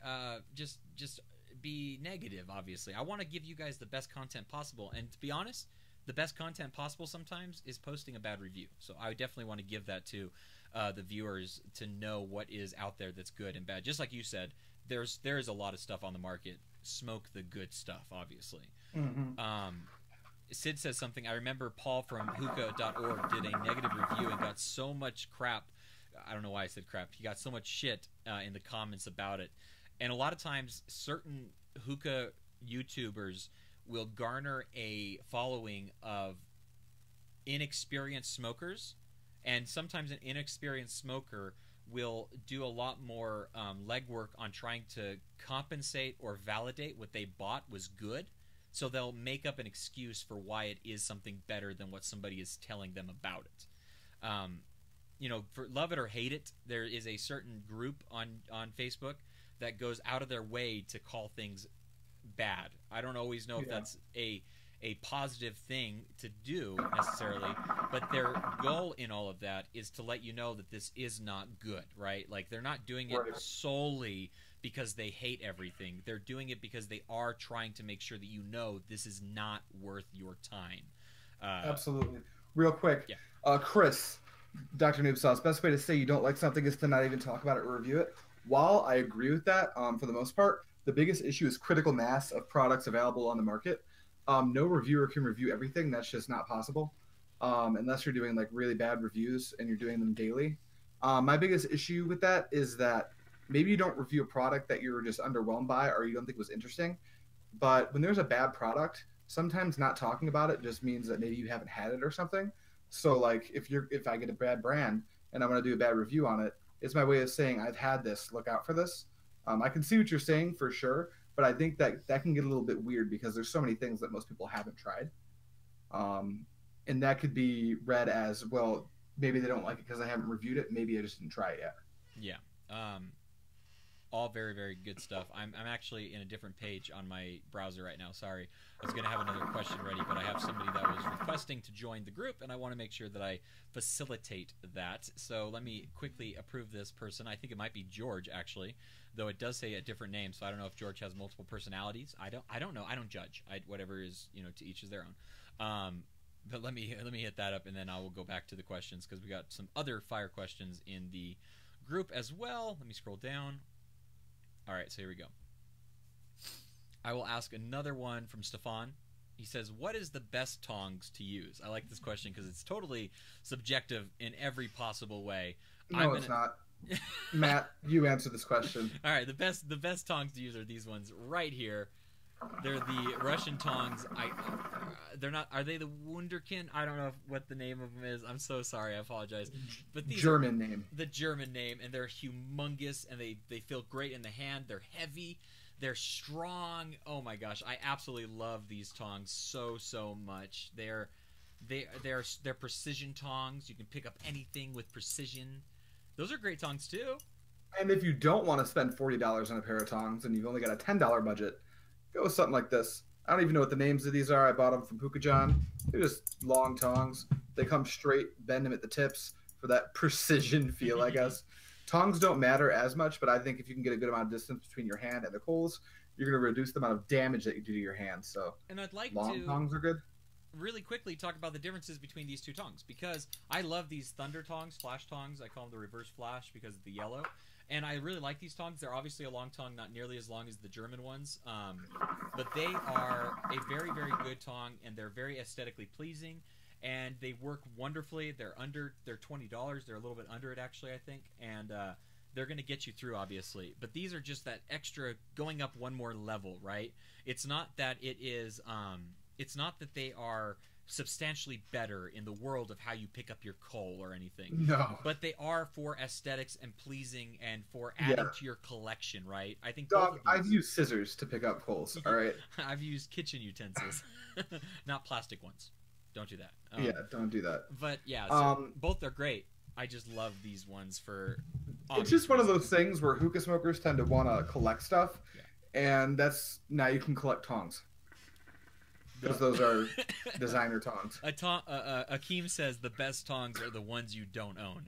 just be negative. Obviously, I want to give you guys the best content possible, and to be honest, the best content possible sometimes is posting a bad review. So I definitely want to give that to the viewers to know what is out there that's good and bad. Just like you said, there is a lot of stuff on the market. Smoke the good stuff, obviously. Sid says something. I remember Paul from Hookah.org did a negative review and got so much crap. I don't know why I said crap. He got so much shit in the comments about it. And a lot of times, certain hookah YouTubers will garner a following of inexperienced smokers, and sometimes an inexperienced smoker will do a lot more legwork on trying to compensate or validate what they bought was good, so they'll make up an excuse for why it is something better than what somebody is telling them about it. For love it or hate it, there is a certain group on Facebook that goes out of their way to call things bad. I don't always know if that's a positive thing to do necessarily, but their goal in all of that is to let you know that this is not good, right? Like they're not doing it solely because they hate everything. They're doing it because they are trying to make sure that this is not worth your time. Absolutely. Real quick, Chris, Dr. Noob Sauce, best way to say you don't like something is to not even talk about it or review it. While I agree with that, for the most part, the biggest issue is critical mass of products available on the market. No reviewer can review everything. That's just not possible, unless you're doing like really bad reviews and you're doing them daily. My biggest issue with that is that maybe you don't review a product that you're just underwhelmed by or you don't think was interesting. But when there's a bad product, sometimes not talking about it just means that maybe you haven't had it or something. So like if I get a bad brand and I want to do a bad review on it, it's my way of saying I've had this. Look out for this. I can see what you're saying for sure, but I think that can get a little bit weird because there's so many things that most people haven't tried, and that could be read as, well, maybe they don't like it because I haven't reviewed it. Maybe I just didn't try it yet. Yeah. All very, very good stuff. I'm actually in a different page on my browser right now. Sorry. I was going to have another question ready, but I have somebody that was requesting to join the group, and I want to make sure that I facilitate that. So let me quickly approve this person. I think it might be George, actually, though it does say a different name, so I don't know if George has multiple personalities. I don't know. I don't judge. Whatever is, to each is their own. But let me hit that up, and then I will go back to the questions because we got some other fire questions in the group as well. Let me scroll down. All right, so here we go. I will ask another one from Stefan. He says, what is the best tongs to use? I like this question because it's totally subjective in every possible way. No, it's not. Matt, you answer this question. All right, the best tongs to use are these ones right here. They're the Russian tongs. They're not. Are they the Wunderkind? I don't know what the name of them is. I'm so sorry. I apologize. But these German name. The German name, and they're humongous, and they feel great in the hand. They're heavy. They're strong. Oh my gosh, I absolutely love these tongs so much. They're precision tongs. You can pick up anything with precision. Those are great tongs too. And if you don't want to spend $40 on a pair of tongs and you've only got a $10 budget, go with something like this. I don't even know what the names of these are. I bought them from Hookah John. They're just long tongs. They come straight, bend them at the tips for that precision feel, I guess. Tongs don't matter as much, but I think if you can get a good amount of distance between your hand and the coals, you're going to reduce the amount of damage that you do to your hands. So, and I'd like long to tongs are good. Really quickly talk about the differences between these two tongs, because I love these thunder tongs, flash tongs. I call them the reverse flash because of the yellow. And I really like these tongs. They're obviously a long tongue, not nearly as long as the German ones, but they are a very, very good tong, and they're very aesthetically pleasing, and they work wonderfully. They're $20. They're a little bit under it, actually, I think, and they're going to get you through, obviously. But these are just that extra going up one more level, right? It's not that it is. It's not that they are substantially better in the world of how you pick up your coal or anything. No. But they are for aesthetics and pleasing and for adding to your collection, right? I think Dog, I've used scissors to pick up coals, all right? I've used kitchen utensils, not plastic ones. Don't do that. Yeah, don't do that. But yeah, so both are great. I just love these ones for. It's just one of those things where hookah smokers tend to want to collect stuff, and that's now you can collect tongs. Because those are designer tongs. Akeem says the best tongs are the ones you don't own.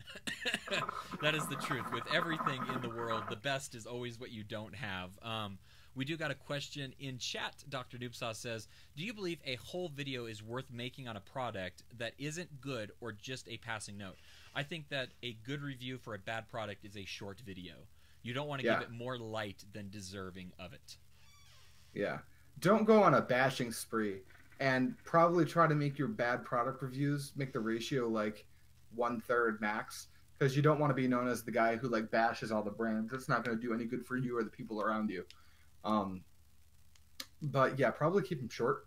That is the truth. With everything in the world, the best is always what you don't have. We do got a question in chat. Dr. Noobsaw says, do you believe a whole video is worth making on a product that isn't good or just a passing note? I think that a good review for a bad product is a short video. You don't want to give it more light than deserving of it. Yeah. Don't go on a bashing spree, and probably try to make your bad product reviews make the ratio like 1/3 max, because you don't want to be known as the guy who like bashes all the brands. It's not going to do any good for you or the people around you. But yeah, probably keep them short.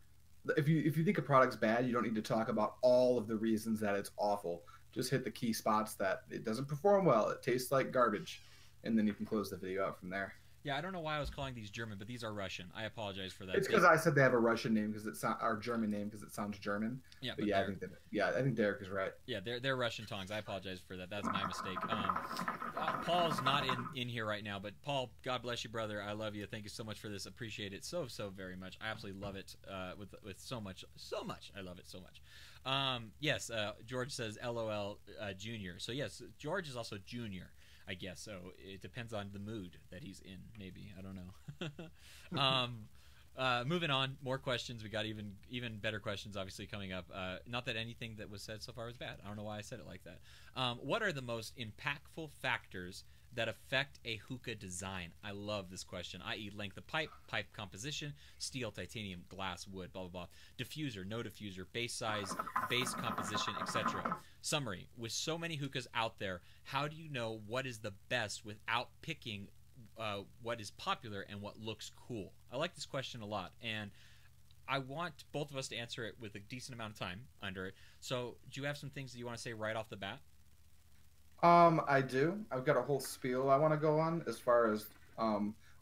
If you think a product's bad, you don't need to talk about all of the reasons that it's awful. Just hit the key spots that it doesn't perform well, it tastes like garbage, and then you can close the video out from there. Yeah, I don't know why I was calling these German, but these are Russian. I apologize for that. It's because I said they have a Russian name because it sounds, or German name because it sounds German. Yeah, but yeah, I think Derek is right. Yeah, they're Russian tongs. I apologize for that. That's my mistake. Paul's not in here right now, but Paul, God bless you, brother. I love you. Thank you so much for this. Appreciate it so very much. I absolutely love it with so much. I love it so much. Yes, George says LOL Junior. So yes, George is also Junior, I guess. So it depends on the mood that he's in, maybe. I don't know. Moving on, more questions. We got even better questions, obviously, coming up. Not that anything that was said so far was bad. I don't know why I said it like that. What are the most impactful factors that affect a hookah design? I love this question, i.e. length of pipe, pipe composition, steel, titanium, glass, wood, blah, blah, blah. Diffuser, no diffuser, base size, base composition, etc. Summary, with so many hookahs out there, how do you know what is the best without picking what is popular and what looks cool? I like this question a lot, and I want both of us to answer it with a decent amount of time under it. So do you have some things that you want to say right off the bat? I do. I've got a whole spiel I want to go on as far as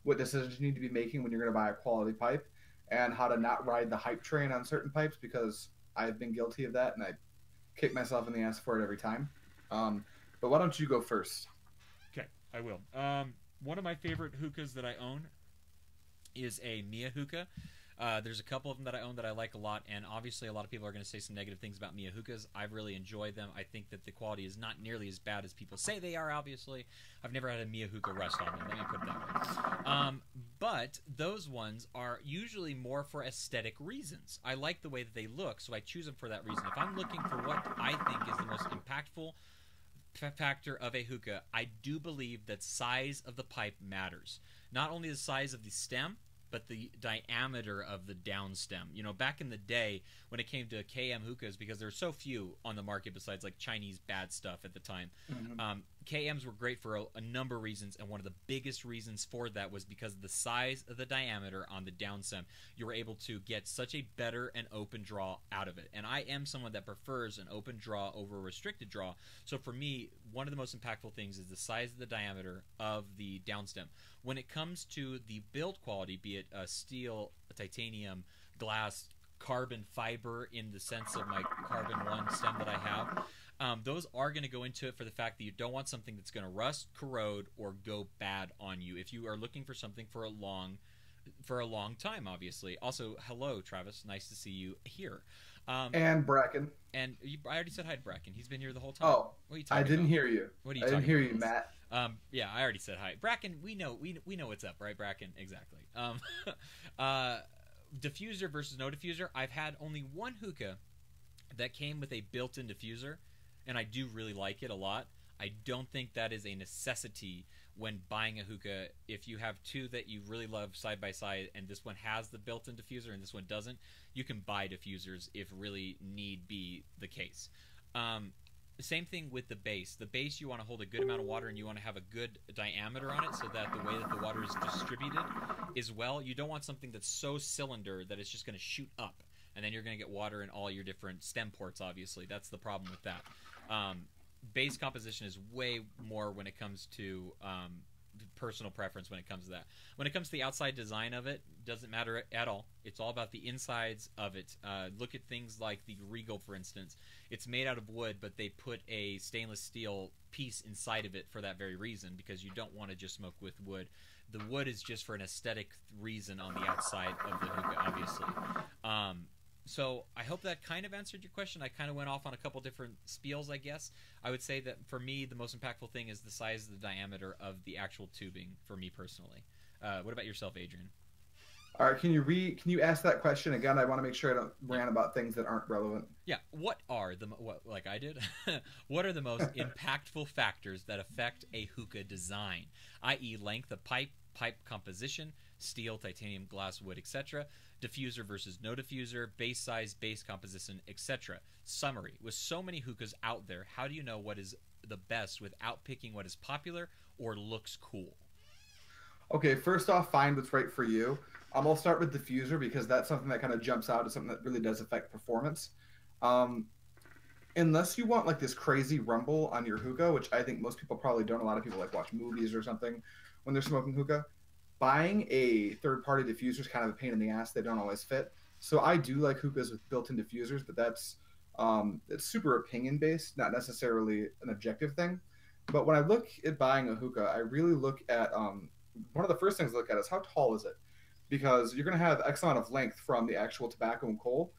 what decisions you need to be making when you're going to buy a quality pipe, and how to not ride the hype train on certain pipes, because I've been guilty of that and I kick myself in the ass for it every time. But why don't you go first? Okay, I will. One of my favorite hookahs that I own is a Mia hookah. There's a couple of them that I own that I like a lot, and obviously a lot of people are going to say some negative things about Mia hookahs. I've really enjoyed them. I think that the quality is not nearly as bad as people say they are, obviously. I've never had a Mia hookah rust on them, let me put it that way. But those ones are usually more for aesthetic reasons. I like the way that they look, so I choose them for that reason. If I'm looking for what I think is the most impactful factor of a hookah, I do believe that size of the pipe matters. Not only the size of the stem, but the diameter of the down stem. You know, back in the day when it came to KM hookahs, because there were so few on the market besides like Chinese bad stuff at the time, KMs were great for a number of reasons, and one of the biggest reasons for that was because of the size of the diameter on the down stem. You were able to get such a better and open draw out of it, and I am someone that prefers an open draw over a restricted draw. So for me, one of the most impactful things is the size of the diameter of the down stem. When it comes to the build quality, be it steel, titanium, glass, carbon fiber in the sense of my carbon 1 stem that I have, those are going to go into it for the fact that you don't want something that's going to rust, corrode, or go bad on you if you are looking for something for a long time, obviously. Also, hello, Travis. Nice to see you here. And Bracken. And I already said hi to Bracken. He's been here the whole time. Oh, what are you talking I didn't about? hear you. What are you I didn't talking hear about? you, Matt. Yeah, I already said hi. Bracken, we know what's up, right, Bracken? Exactly. Diffuser versus no diffuser. I've had only one hookah that came with a built-in diffuser, and I do really like it a lot. I don't think that is a necessity when buying a hookah. If you have two that you really love side by side, and this one has the built-in diffuser and this one doesn't, you can buy diffusers if really need be the case. Same thing with the base. The base, you want to hold a good amount of water and you want to have a good diameter on it so that the way that the water is distributed is well. You don't want something that's so cylinder that it's just going to shoot up and then you're going to get water in all your different stem ports, obviously. That's the problem with that. Base composition is way more when it comes to personal preference when it comes to that. When it comes to the outside design of it, doesn't matter at all. It's all about the insides of it. Look at things like the Regal, for instance. It's made out of wood, but they put a stainless steel piece inside of it for that very reason, because you don't want to just smoke with wood. The wood is just for an aesthetic reason on the outside of the hookah, obviously. So I hope that kind of answered your question. I kind of went off on a couple different spiels, I guess. I would say that for me, the most impactful thing is the size of the diameter of the actual tubing, for me personally. What about yourself, Adrian? All right, can you ask that question again? I want to make sure I don't rant about things that aren't relevant. Yeah, like I did? What are the most impactful factors that affect a hookah design, i.e. length of pipe, pipe composition, steel, titanium, glass, wood, etc., diffuser versus no diffuser, base size, base composition, etc. Summary: with so many hookahs out there, how do you know what is the best without picking what is popular or looks cool? Okay, first off, find what's right for you. I'll start with diffuser because that's something that kind of jumps out as something that really does affect performance. Unless you want like this crazy rumble on your hookah, which I think most people probably don't. A lot of people like watch movies or something when they're smoking hookah. Buying a third-party diffuser is kind of a pain in the ass. They don't always fit. So I do like hookahs with built-in diffusers, but that's it's super opinion-based, not necessarily an objective thing. But when I look at buying a hookah, I really look at one of the first things I look at is how tall is it, because you're going to have X amount of length from the actual tobacco and coal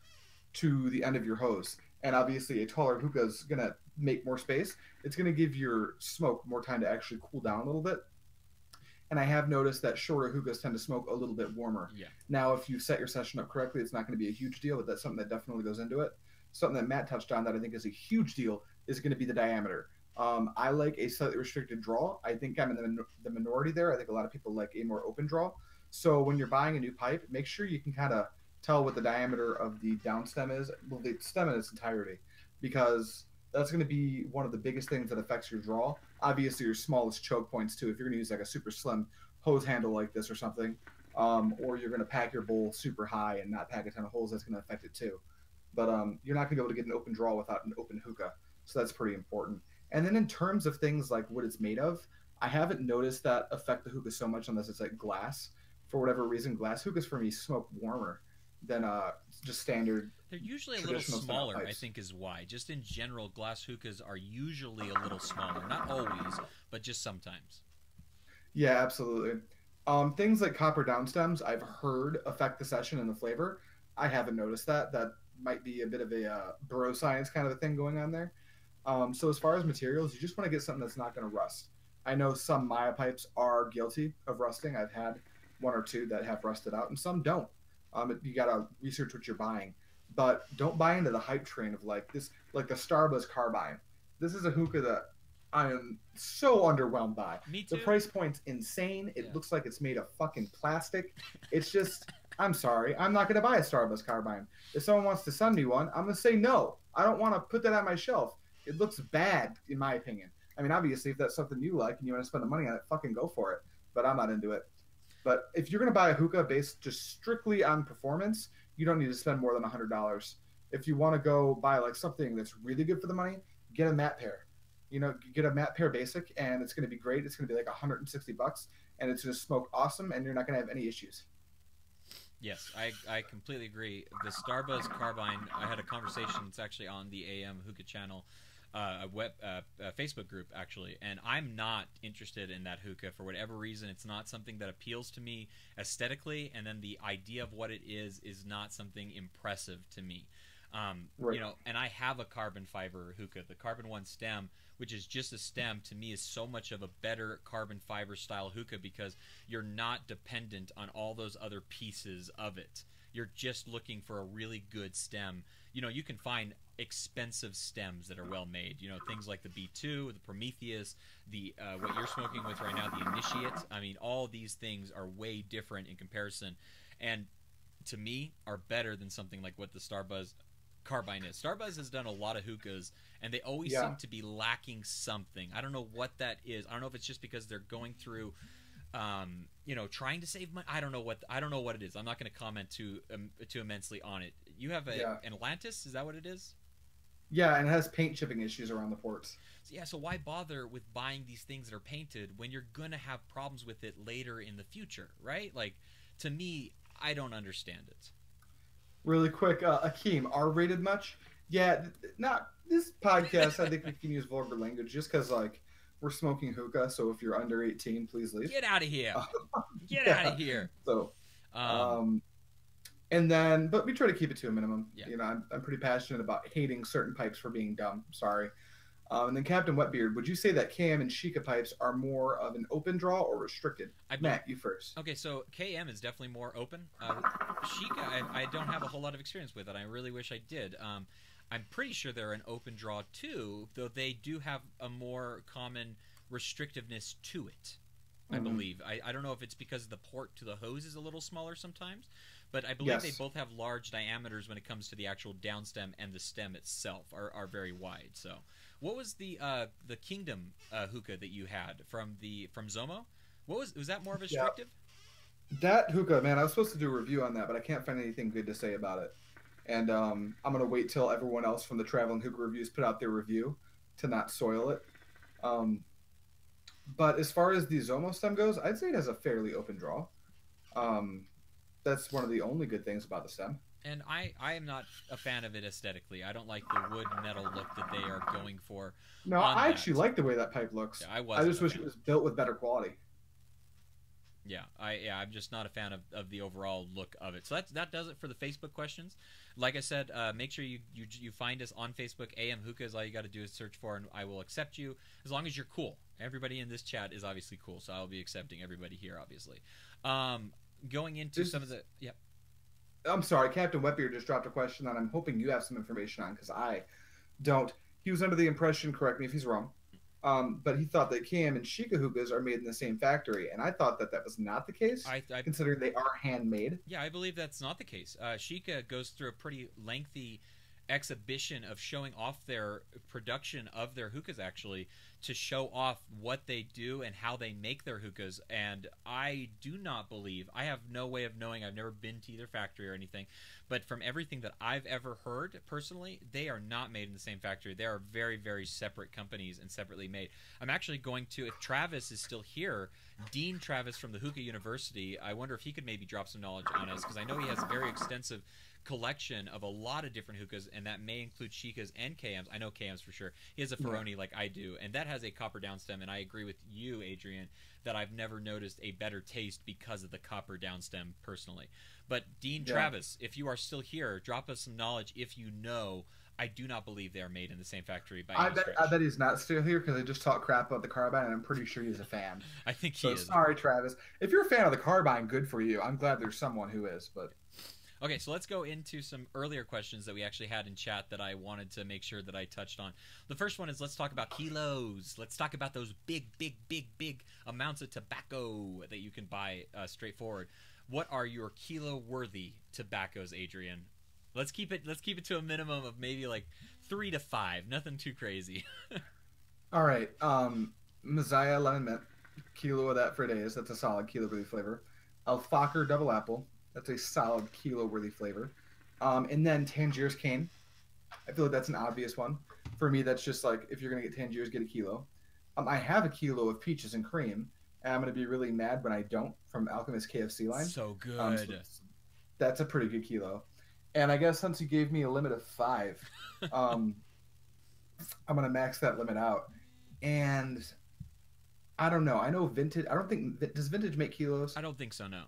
to the end of your hose. And obviously a taller hookah is going to make more space. It's going to give your smoke more time to actually cool down a little bit. And I have noticed that shorter hookahs tend to smoke a little bit warmer. Yeah. Now, if you set your session up correctly, it's not going to be a huge deal, but that's something that definitely goes into it. Something that Matt touched on that I think is a huge deal is going to be the diameter. I like a slightly restricted draw. I think I'm in the minority there. I think a lot of people like a more open draw. So when you're buying a new pipe, make sure you can kind of tell what the diameter of the down stem is, well, the stem in its entirety, because that's going to be one of the biggest things that affects your draw. Obviously, your smallest choke points too. If you're going to use like a super slim hose handle like this or something, or you're going to pack your bowl super high and not pack a ton of holes, that's going to affect it too. But you're not going to be able to get an open draw without an open hookah, so that's pretty important. And then in terms of things like what it's made of, I haven't noticed that affect the hookah so much unless it's like glass. For whatever reason, glass hookahs for me smoke warmer than just standard. They're usually a little smaller, I think is why. Just in general, glass hookahs are usually a little smaller. Not always, but just sometimes. Yeah, absolutely. Things like copper down stems, I've heard affect the session and the flavor. I haven't noticed that. That might be a bit of a bro science kind of a thing going on there. So as far as materials, you just want to get something that's not going to rust. I know some Maya pipes are guilty of rusting. I've had one or two that have rusted out, and some don't. You got to research what you're buying. But don't buy into the hype train of like this, like the Starbuzz Carbine. This is a hookah that I am so underwhelmed by. Me too. The price point's insane. It looks like it's made of fucking plastic. It's just, I'm sorry. I'm not going to buy a Starbuzz Carbine. If someone wants to send me one, I'm going to say no. I don't want to put that on my shelf. It looks bad, in my opinion. I mean, obviously, if that's something you like and you want to spend the money on it, fucking go for it. But I'm not into it. But if you're going to buy a hookah based just strictly on performance, you don't need to spend more than $100. If you want to go buy like something that's really good for the money, get a matte pair. You know, get a matte pair basic, and it's going to be great. It's going to be like $160, and it's going to smoke awesome, and you're not going to have any issues. Yes, I completely agree. The Starbuzz Carbine, I had a conversation. It's actually on the AM Hookah channel. A Facebook group actually, and I'm not interested in that hookah for whatever reason. It's not something that appeals to me aesthetically, and then the idea of what it is not something impressive to me. Right. You know, and I have a carbon fiber hookah, the Carbon One stem, which is just a stem. To me, is so much of a better carbon fiber style hookah because you're not dependent on all those other pieces of it. You're just looking for a really good stem. You know, you can find expensive stems that are well made. You know, things like the B2, the Prometheus, the what you're smoking with right now, the Initiate. I mean, all these things are way different in comparison, and to me are better than something like what the Starbuzz carbine is. Starbuzz has done a lot of hookahs, and they always Yeah. seem to be lacking something. I don't know what that is. I don't know if it's just because they're going through, trying to save money. I don't know what it is. I'm not going to comment too immensely on it. You have an Atlantis. Is that what it is? Yeah, and it has paint chipping issues around the ports. So, yeah. So why bother with buying these things that are painted when you're gonna have problems with it later in the future, right? Like, to me, I don't understand it. Really quick, Akeem, R-rated much? Yeah, not this podcast. I think we can use vulgar language just because, like, we're smoking hookah. So if you're under 18, please leave. Get out of here! Get Yeah. out of here! So, Um, and then, but we try to keep it to a minimum. Yeah. You know, I'm pretty passionate about hating certain pipes for being dumb. Sorry. And then Captain Wetbeard, would you say that KM and Sheikah pipes are more of an open draw or restricted? Matt, you first. Okay, so KM is definitely more open. Sheikah, I don't have a whole lot of experience with it. I really wish I did. I'm pretty sure they're an open draw too, though they do have a more common restrictiveness to it, I believe. I don't know if it's because the port to the hose is a little smaller sometimes, but I believe they both have large diameters when it comes to the actual downstem, and the stem itself are very wide. So, what was the Kingdom hookah that you had from Zomo? Was that more restrictive? That hookah, man, I was supposed to do a review on that, but I can't find anything good to say about it. And I'm gonna wait till everyone else from the Traveling Hookah Reviews put out their review to not soil it. But as far as the Zomo stem goes, I'd say it has a fairly open draw. That's one of the only good things about the stem. And I am not a fan of it aesthetically. I don't like the wood metal look that they are going for. No, I actually like the way that pipe looks. Yeah, I just wish it was built with better quality. Yeah, I'm just not a fan of the overall look of it. So that does it for the Facebook questions. Like I said, make sure you find us on Facebook. AM Hookahs. All you got to do is search for, and I will accept you as long as you're cool. Everybody in this chat is obviously cool, so I'll be accepting everybody here, obviously. Going into some of the I'm sorry, Captain Wetbeard just dropped a question that I'm hoping you have some information on because I don't. He was under the impression, correct me if he's wrong, but he thought that KM and Sheikah hookahs are made in the same factory, and I thought that was not the case, considering they are handmade. Yeah, I believe that's not the case. Sheikah goes through a pretty lengthy exhibition of showing off their production of their hookahs, actually, to show off what they do and how they make their hookahs. And I do not believe, I have no way of knowing, I've never been to either factory or anything, but from everything that I've ever heard personally, they are not made in the same factory. They are very, very separate companies and separately made. I'm actually going to, if Travis is still here, Dean Travis from the Hookah University, I wonder if he could maybe drop some knowledge on us, because I know he has a very extensive collection of a lot of different hookahs, and that may include Sheikahs and KMs. I know KMs for sure. He has a Ferroni like I do, and that has a copper downstem, and I agree with you, Adrian, that I've never noticed a better taste because of the copper downstem personally. But Dean Travis, if you are still here, drop us some knowledge if you know. I do not believe they are made in the same factory by any stretch. I bet he's not still here because I just talked crap about the carbine, and I'm pretty sure he's a fan. I think he is. Sorry, Travis. If you're a fan of the carbine, good for you. I'm glad there's someone who is, but... Okay, so let's go into some earlier questions that we actually had in chat that I wanted to make sure that I touched on. The first one is, let's talk about kilos. Let's talk about those big amounts of tobacco that you can buy straightforward. What are your kilo-worthy tobaccos, Adrian? Let's keep it to a minimum of maybe like 3 to 5. Nothing too crazy. All right. Messiah Lemon Mint. Kilo of that for days. That's a solid kilo-worthy flavor. Alfaker Double Apple. That's a solid kilo-worthy flavor. And then Tangier's Cane. I feel like that's an obvious one. For me, that's just like, if you're going to get Tangier's, get a kilo. I have a kilo of Peaches and Cream, and I'm going to be really mad when I don't, from Alchemist KFC line. So good. So that's a pretty good kilo. And I guess since you gave me a limit of 5, I'm going to max that limit out. And I don't know. I know Vintage. I don't think, does Vintage make kilos? I don't think so, no.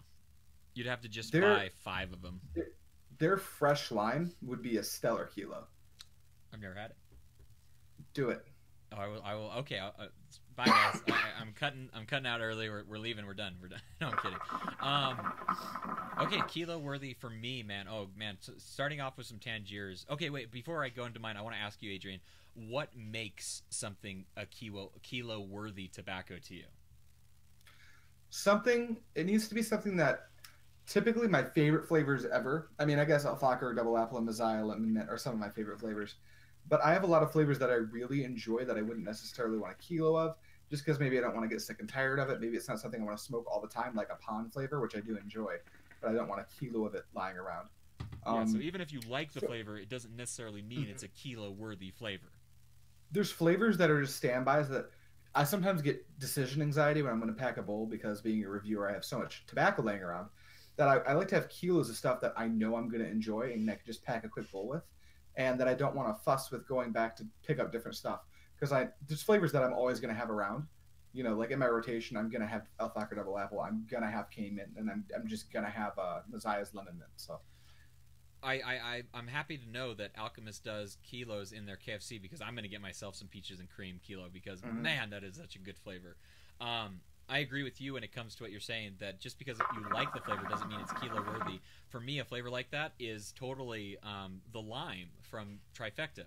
You'd have to just buy 5 of them. Their fresh line would be a stellar kilo. I've never had it. Do it. Oh, I will. Okay. Bye, guys. I'm cutting out early. We're leaving. We're done. No, I'm kidding. Okay, kilo worthy for me, man. Oh man, starting off with some Tangiers. Okay, wait. Before I go into mine, I want to ask you, Adrian, what makes something a kilo worthy tobacco to you? It needs to be something that typically my favorite flavors ever. I mean, I guess alfalfa, double apple, and Messiah lemon mint are some of my favorite flavors. But I have a lot of flavors that I really enjoy that I wouldn't necessarily want a kilo of, just because maybe I don't want to get sick and tired of it. Maybe it's not something I want to smoke all the time, like a pond flavor, which I do enjoy, but I don't want a kilo of it lying around. Yeah, so Um, even if you like the so flavor, it doesn't necessarily mean it's a kilo worthy flavor. there's flavors that are just standbys that I sometimes get decision anxiety when I'm going to pack a bowl because being a reviewer, I have so much tobacco laying around that I like to have kilos of stuff that I know I'm going to enjoy and I can just pack a quick bowl with, and that I don't want to fuss with going back to pick up different stuff because I there's flavors that I'm always going to have around. You know, like in my rotation, I'm going to have alfalfa double apple, I'm going to have cane mint, and I'm just going to have Messiah's lemon mint. So I'm happy to know that Alchemist does kilos in their KFC because I'm going to get myself some peaches and cream kilo because man, that is such a good flavor. I agree with you when it comes to what you're saying that just because you like the flavor doesn't mean it's kilo worthy. For me, a flavor like that is totally the lime from Trifecta.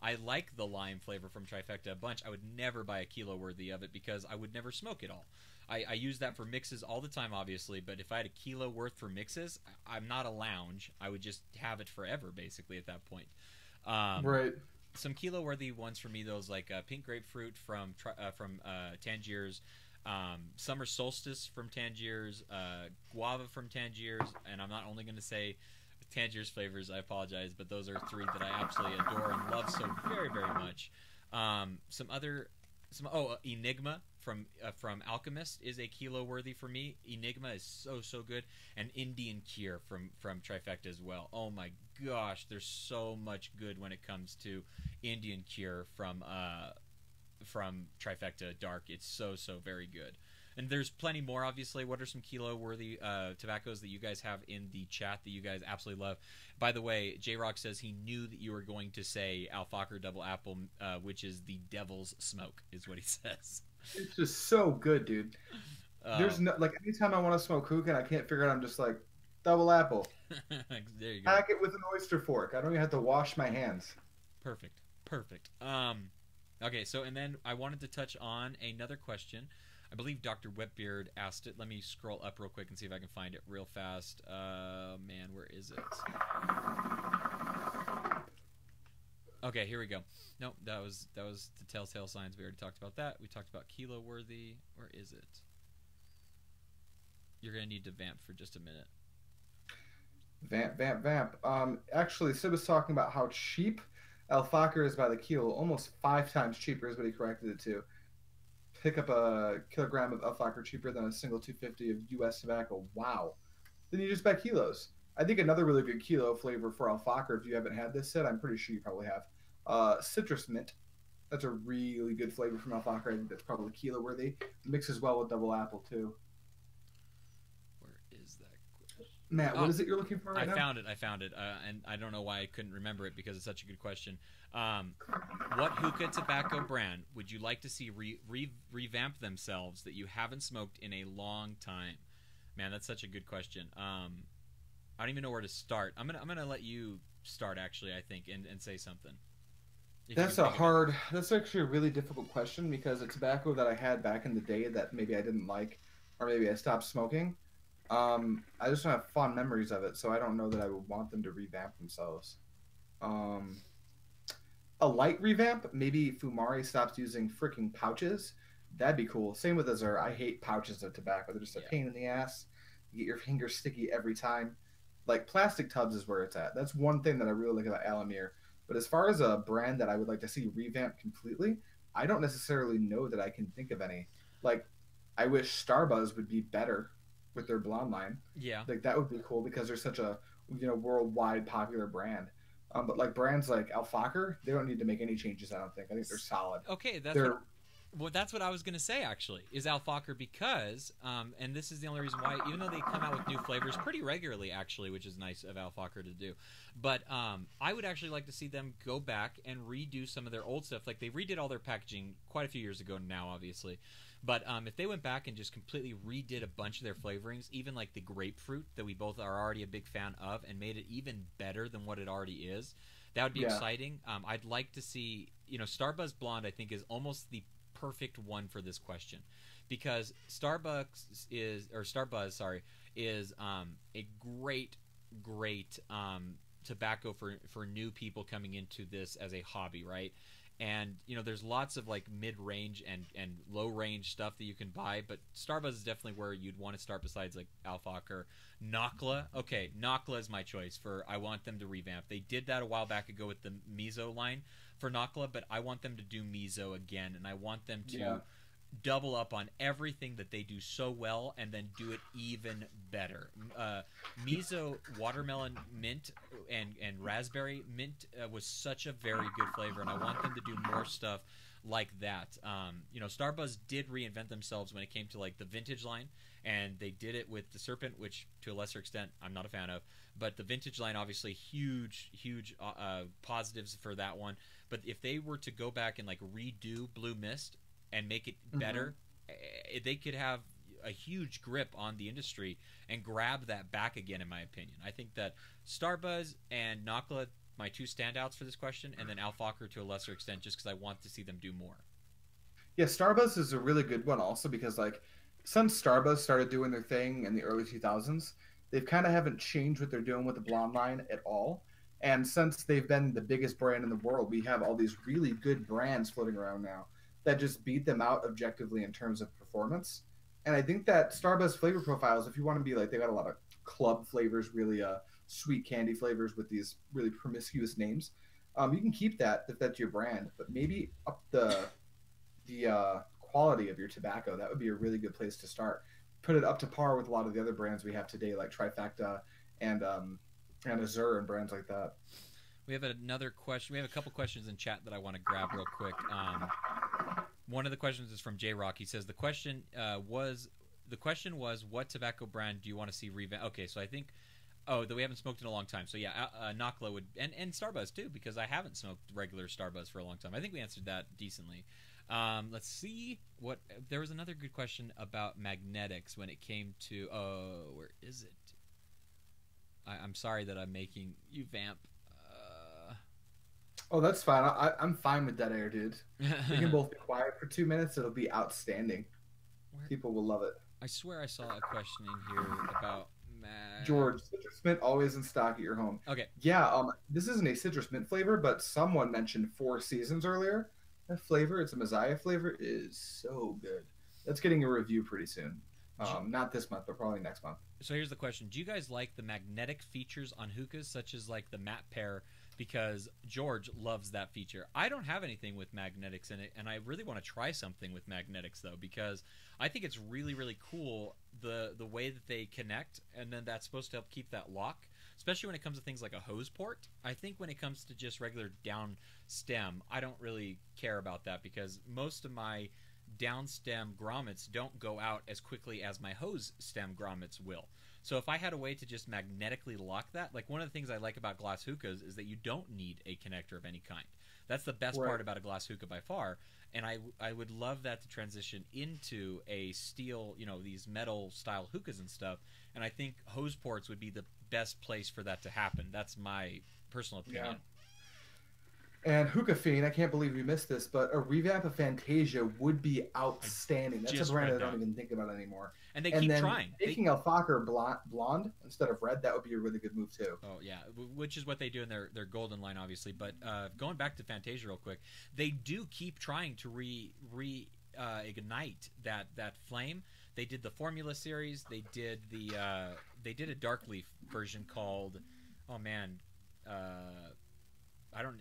I like the lime flavor from Trifecta a bunch. I would never buy a kilo worthy of it because I would never smoke it all. I use that for mixes all the time, obviously, but if I had a kilo worth for mixes, I'm not a lounge. I would just have it forever, basically, at that point. right. Some kilo worthy ones for me, those like pink grapefruit from Tangier's, summer solstice from Tangier's, guava from Tangier's, and I'm not only going to say Tangier's flavors, I apologize, but those are three that I absolutely adore and love so very, very much. Enigma from Alchemist is a kilo worthy for me. Enigma is so good, and Indian Cure from Trifecta as well. Oh my gosh, there's so much good when it comes to Indian Cure from Trifecta Dark. It's so very good. And there's plenty more, obviously. What are some kilo-worthy tobaccos that you guys have in the chat that you guys absolutely love? By the way, J-Rock says he knew that you were going to say Alfalfa Double Apple, which is the devil's smoke, is what he says. It's just so good, dude. There's no like anytime I want to smoke hookah and I can't figure it out, I'm just like double apple. There you go. Pack it with an oyster fork. I don't even have to wash my hands. Perfect. Okay, so and then I wanted to touch on another question. I believe Dr. Wetbeard asked it. Let me scroll up real quick and see if I can find it real fast. Man, where is it? Okay, here we go. Nope, that was the telltale signs. We already talked about that. We talked about kilo worthy. Where is it? You're gonna need to vamp for just a minute. Vamp. Actually, Sid was talking about how cheap alfalfa is by the kilo, almost 5 times cheaper is what he corrected it to. Pick up a kilogram of alfalfa cheaper than a single 250 of U.S. tobacco. Wow. Then you just buy kilos. I think another really good kilo flavor for alfalfa, if you haven't had this yet, I'm pretty sure you probably have. Citrus mint. That's a really good flavor from alfalfa. I think that's probably kilo worthy. Mixes well with double apple too. Where is that? Matt, what is it you're looking for right now? I found it, and I don't know why I couldn't remember it because it's such a good question. What hookah tobacco brand would you like to see revamp themselves that you haven't smoked in a long time? Man, that's such a good question. I don't even know where to start. I'm gonna let you start actually. I think and say something. That's actually a really difficult question because a tobacco that I had back in the day that maybe I didn't like, or maybe I stopped smoking. I just don't have fond memories of it, so I don't know that I would want them to revamp themselves. A light revamp, maybe Fumari stops using freaking pouches. That'd be cool. Same with Azure. I hate pouches of tobacco. They're just a pain in the ass. You get your fingers sticky every time. Like plastic tubs is where it's at. That's one thing that I really like about Alamir. But as far as a brand that I would like to see revamped completely, I don't necessarily know that I can think of any. Like, I wish Starbuzz would be better with their blonde line. Yeah. Like that would be cool because they're such a worldwide popular brand. But like brands like Alfalfa, they don't need to make any changes. I don't think. I think they're solid. Okay, that's what I was going to say, actually, is Alfalfa because, and this is the only reason why, even though they come out with new flavors pretty regularly, actually, which is nice of Alfalfa to do, but I would actually like to see them go back and redo some of their old stuff. Like, they redid all their packaging quite a few years ago now, obviously, but if they went back and just completely redid a bunch of their flavorings, even like the grapefruit that we both are already a big fan of, and made it even better than what it already is, that would be exciting. I'd like to see, Starbuzz Blonde, I think, is almost the perfect one for this question because Starbuzz is a great tobacco for new people coming into this as a hobby, right? And there's lots of like mid-range and low-range stuff that you can buy, but Starbuzz is definitely where you'd want to start besides like Alfaq or Nakla. Okay, Nakla is my choice for I want them to revamp. They did that a while back ago with the Mizo line for Nakla, but I want them to do Mizo again, and I want them to double up on everything that they do so well and then do it even better. Miso watermelon mint and raspberry mint was such a very good flavor, and I want them to do more stuff like that. Starbuzz did reinvent themselves when it came to like the vintage line, and they did it with the Serpent, which to a lesser extent I'm not a fan of, but the vintage line obviously huge positives for that one. But if they were to go back and like redo Blue Mist and make it better, they could have a huge grip on the industry and grab that back again, in my opinion. I think that Starbuzz and Nakla, my two standouts for this question, and then Alfakr to a lesser extent, just because I want to see them do more. Yeah, Starbuzz is a really good one also because, like, since Starbuzz started doing their thing in the early 2000s, they've kind of haven't changed what they're doing with the blonde line at all. And since they've been the biggest brand in the world, we have all these really good brands floating around now that just beat them out objectively in terms of performance. And I think that Starbuzz flavor profiles, if you want to be like, they got a lot of club flavors, really sweet candy flavors with these really promiscuous names. You can keep that if that's your brand, but maybe up the quality of your tobacco. That would be a really good place to start. Put it up to par with a lot of the other brands we have today, like Trifecta and Azure and brands like that. We have another question. We have a couple questions in chat that I want to grab real quick. One of the questions is from J Rock. He says the question was what tobacco brand do you want to see revamp? Okay, so I think that we haven't smoked in a long time. So yeah, Nakla would and Starbuzz too, because I haven't smoked regular Starbuzz for a long time. I think we answered that decently. Let's see what there was another good question about magnetics when it came to where is it? I'm sorry that I'm making you vamp. Oh, that's fine. I'm fine with dead air, dude. We can both be quiet for 2 minutes. It'll be outstanding. People will love it. I swear I saw a question in here about George, citrus mint always in stock at your home. Okay. Yeah, this isn't a citrus mint flavor, but someone mentioned Four Seasons earlier. That flavor, it's a Messiah flavor, is so good. That's getting a review pretty soon. Not this month, but probably next month. So here's the question. Do you guys like the magnetic features on hookahs, such as like the matte pair? Because George loves that feature. I don't have anything with magnetics in it, and I really want to try something with magnetics, though, because I think it's really, really cool the way that they connect, and then that's supposed to help keep that lock, especially when it comes to things like a hose port. I think when it comes to just regular down stem, I don't really care about that because most of my down stem grommets don't go out as quickly as my hose stem grommets will. So if I had a way to just magnetically lock that, like one of the things I like about glass hookahs is that you don't need a connector of any kind. That's the best part about a glass hookah by far. And I would love that to transition into a steel, these metal style hookahs and stuff. And I think hose ports would be the best place for that to happen. That's my personal opinion. Yeah. And Hookah Fiend, I can't believe we missed this, but a revamp of Fantasia would be outstanding. That's a brand I don't even think about anymore. And they keep trying. Making Alfakr blonde instead of red, that would be a really good move too. Oh yeah, which is what they do in their golden line, obviously. But going back to Fantasia real quick, they do keep trying to ignite that flame. They did the Formula series. They did a dark leaf version called,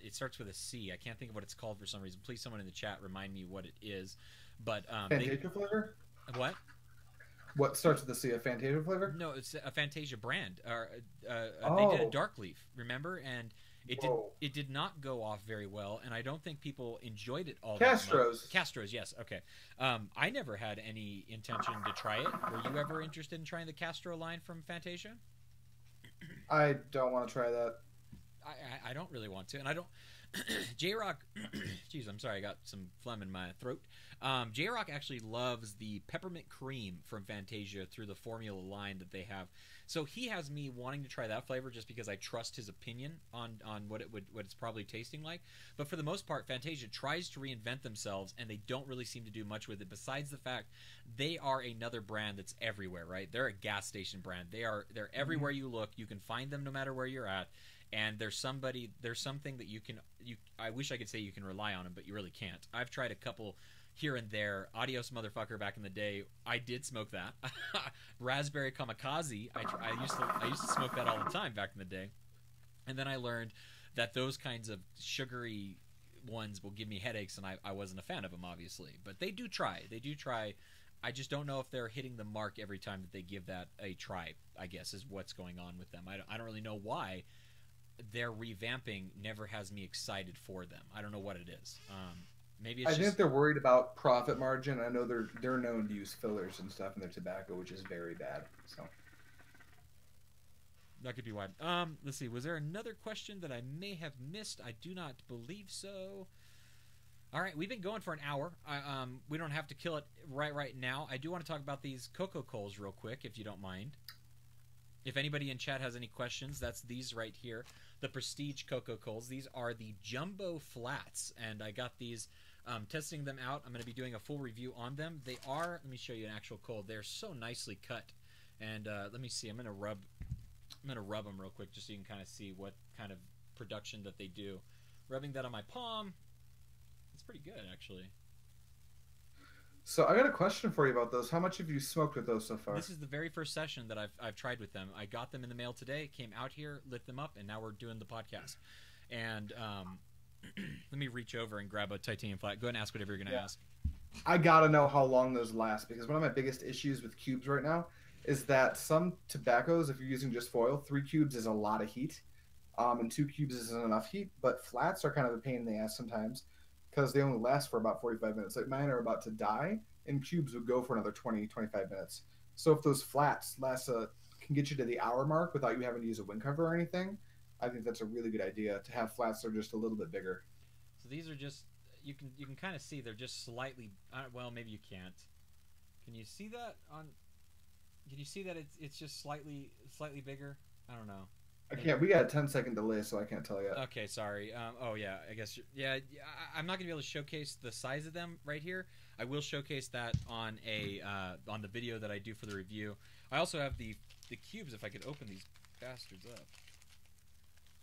it starts with a C. I can't think of what it's called for some reason. Please, someone in the chat remind me what it is. But Fantasia flavor? What? What starts with a C? A Fantasia flavor? No, it's a Fantasia brand. They did a dark leaf, remember? And it did not go off very well, and I don't think people enjoyed it all that much. Castro's, yes. Okay. I never had any intention to try it. Were you ever interested in trying the Castro line from Fantasia? I don't want to try that. I don't really want to, and I don't. J-Rock, jeez, I'm sorry, I got some phlegm in my throat. J-Rock actually loves the peppermint cream from Fantasia through the formula line that they have. So he has me wanting to try that flavor just because I trust his opinion on what it's probably tasting like. But for the most part, Fantasia tries to reinvent themselves, and they don't really seem to do much with it. Besides the fact they are another brand that's everywhere, right? They're a gas station brand. They're everywhere you look. You can find them no matter where you're at. And there's something that I wish I could say you can rely on them, but you really can't. I've tried a couple here and there. Adios Motherfucker back in the day, I did smoke that. Raspberry Kamikaze, I used to smoke that all the time back in the day. And then I learned that those kinds of sugary ones will give me headaches, and I wasn't a fan of them, obviously. But they do try. I just don't know if they're hitting the mark every time that they give that a try, I guess, is what's going on with them. I don't really know why their revamping never has me excited for them. I don't know what it is. Maybe it's I think they're worried about profit margin. I know they're known to use fillers and stuff in their tobacco, which is very bad. So that could be why. Let's see. Was there another question that I may have missed? I do not believe so. All right, we've been going for an hour. We don't have to kill it right now. I do want to talk about these cocoa coals real quick, if you don't mind. If anybody in chat has any questions, that's these right here, the Prestige Cocoa Coals. These are the Jumbo Flats, and I got these testing them out. I'm going to be doing a full review on them. They are, let me show you an actual coal. They're so nicely cut, and let me see. I'm going to rub them real quick just so you can kind of see what kind of production that they do. Rubbing that on my palm, it's pretty good actually. So I got a question for you about those. How much have you smoked with those so far? This is the very first session that I've tried with them. I got them in the mail today, came out here, lit them up, and now we're doing the podcast. And let me reach over and grab a titanium flat. Go ahead and ask whatever you're going to ask. I gotta know how long those last, because one of my biggest issues with cubes right now is that some tobaccos, if you're using just foil, 3 cubes is a lot of heat, and 2 cubes isn't enough heat. But flats are kind of a pain in the ass sometimes, because they only last for about 45 minutes. Like mine are about to die, and cubes would go for another 20, 25 minutes. So if those flats can get you to the hour mark without you having to use a wind cover or anything, I think that's a really good idea to have flats that are just a little bit bigger. So these are just, you can kind of see they're just slightly, well, maybe you can't. Can you see that can you see that it's just slightly bigger? I don't know. I can't. We got a 10-second delay, so I can't tell you. Okay, sorry. Oh yeah, I guess. I'm not gonna be able to showcase the size of them right here. I will showcase that on on the video that I do for the review. I also have the cubes. If I could open these bastards up.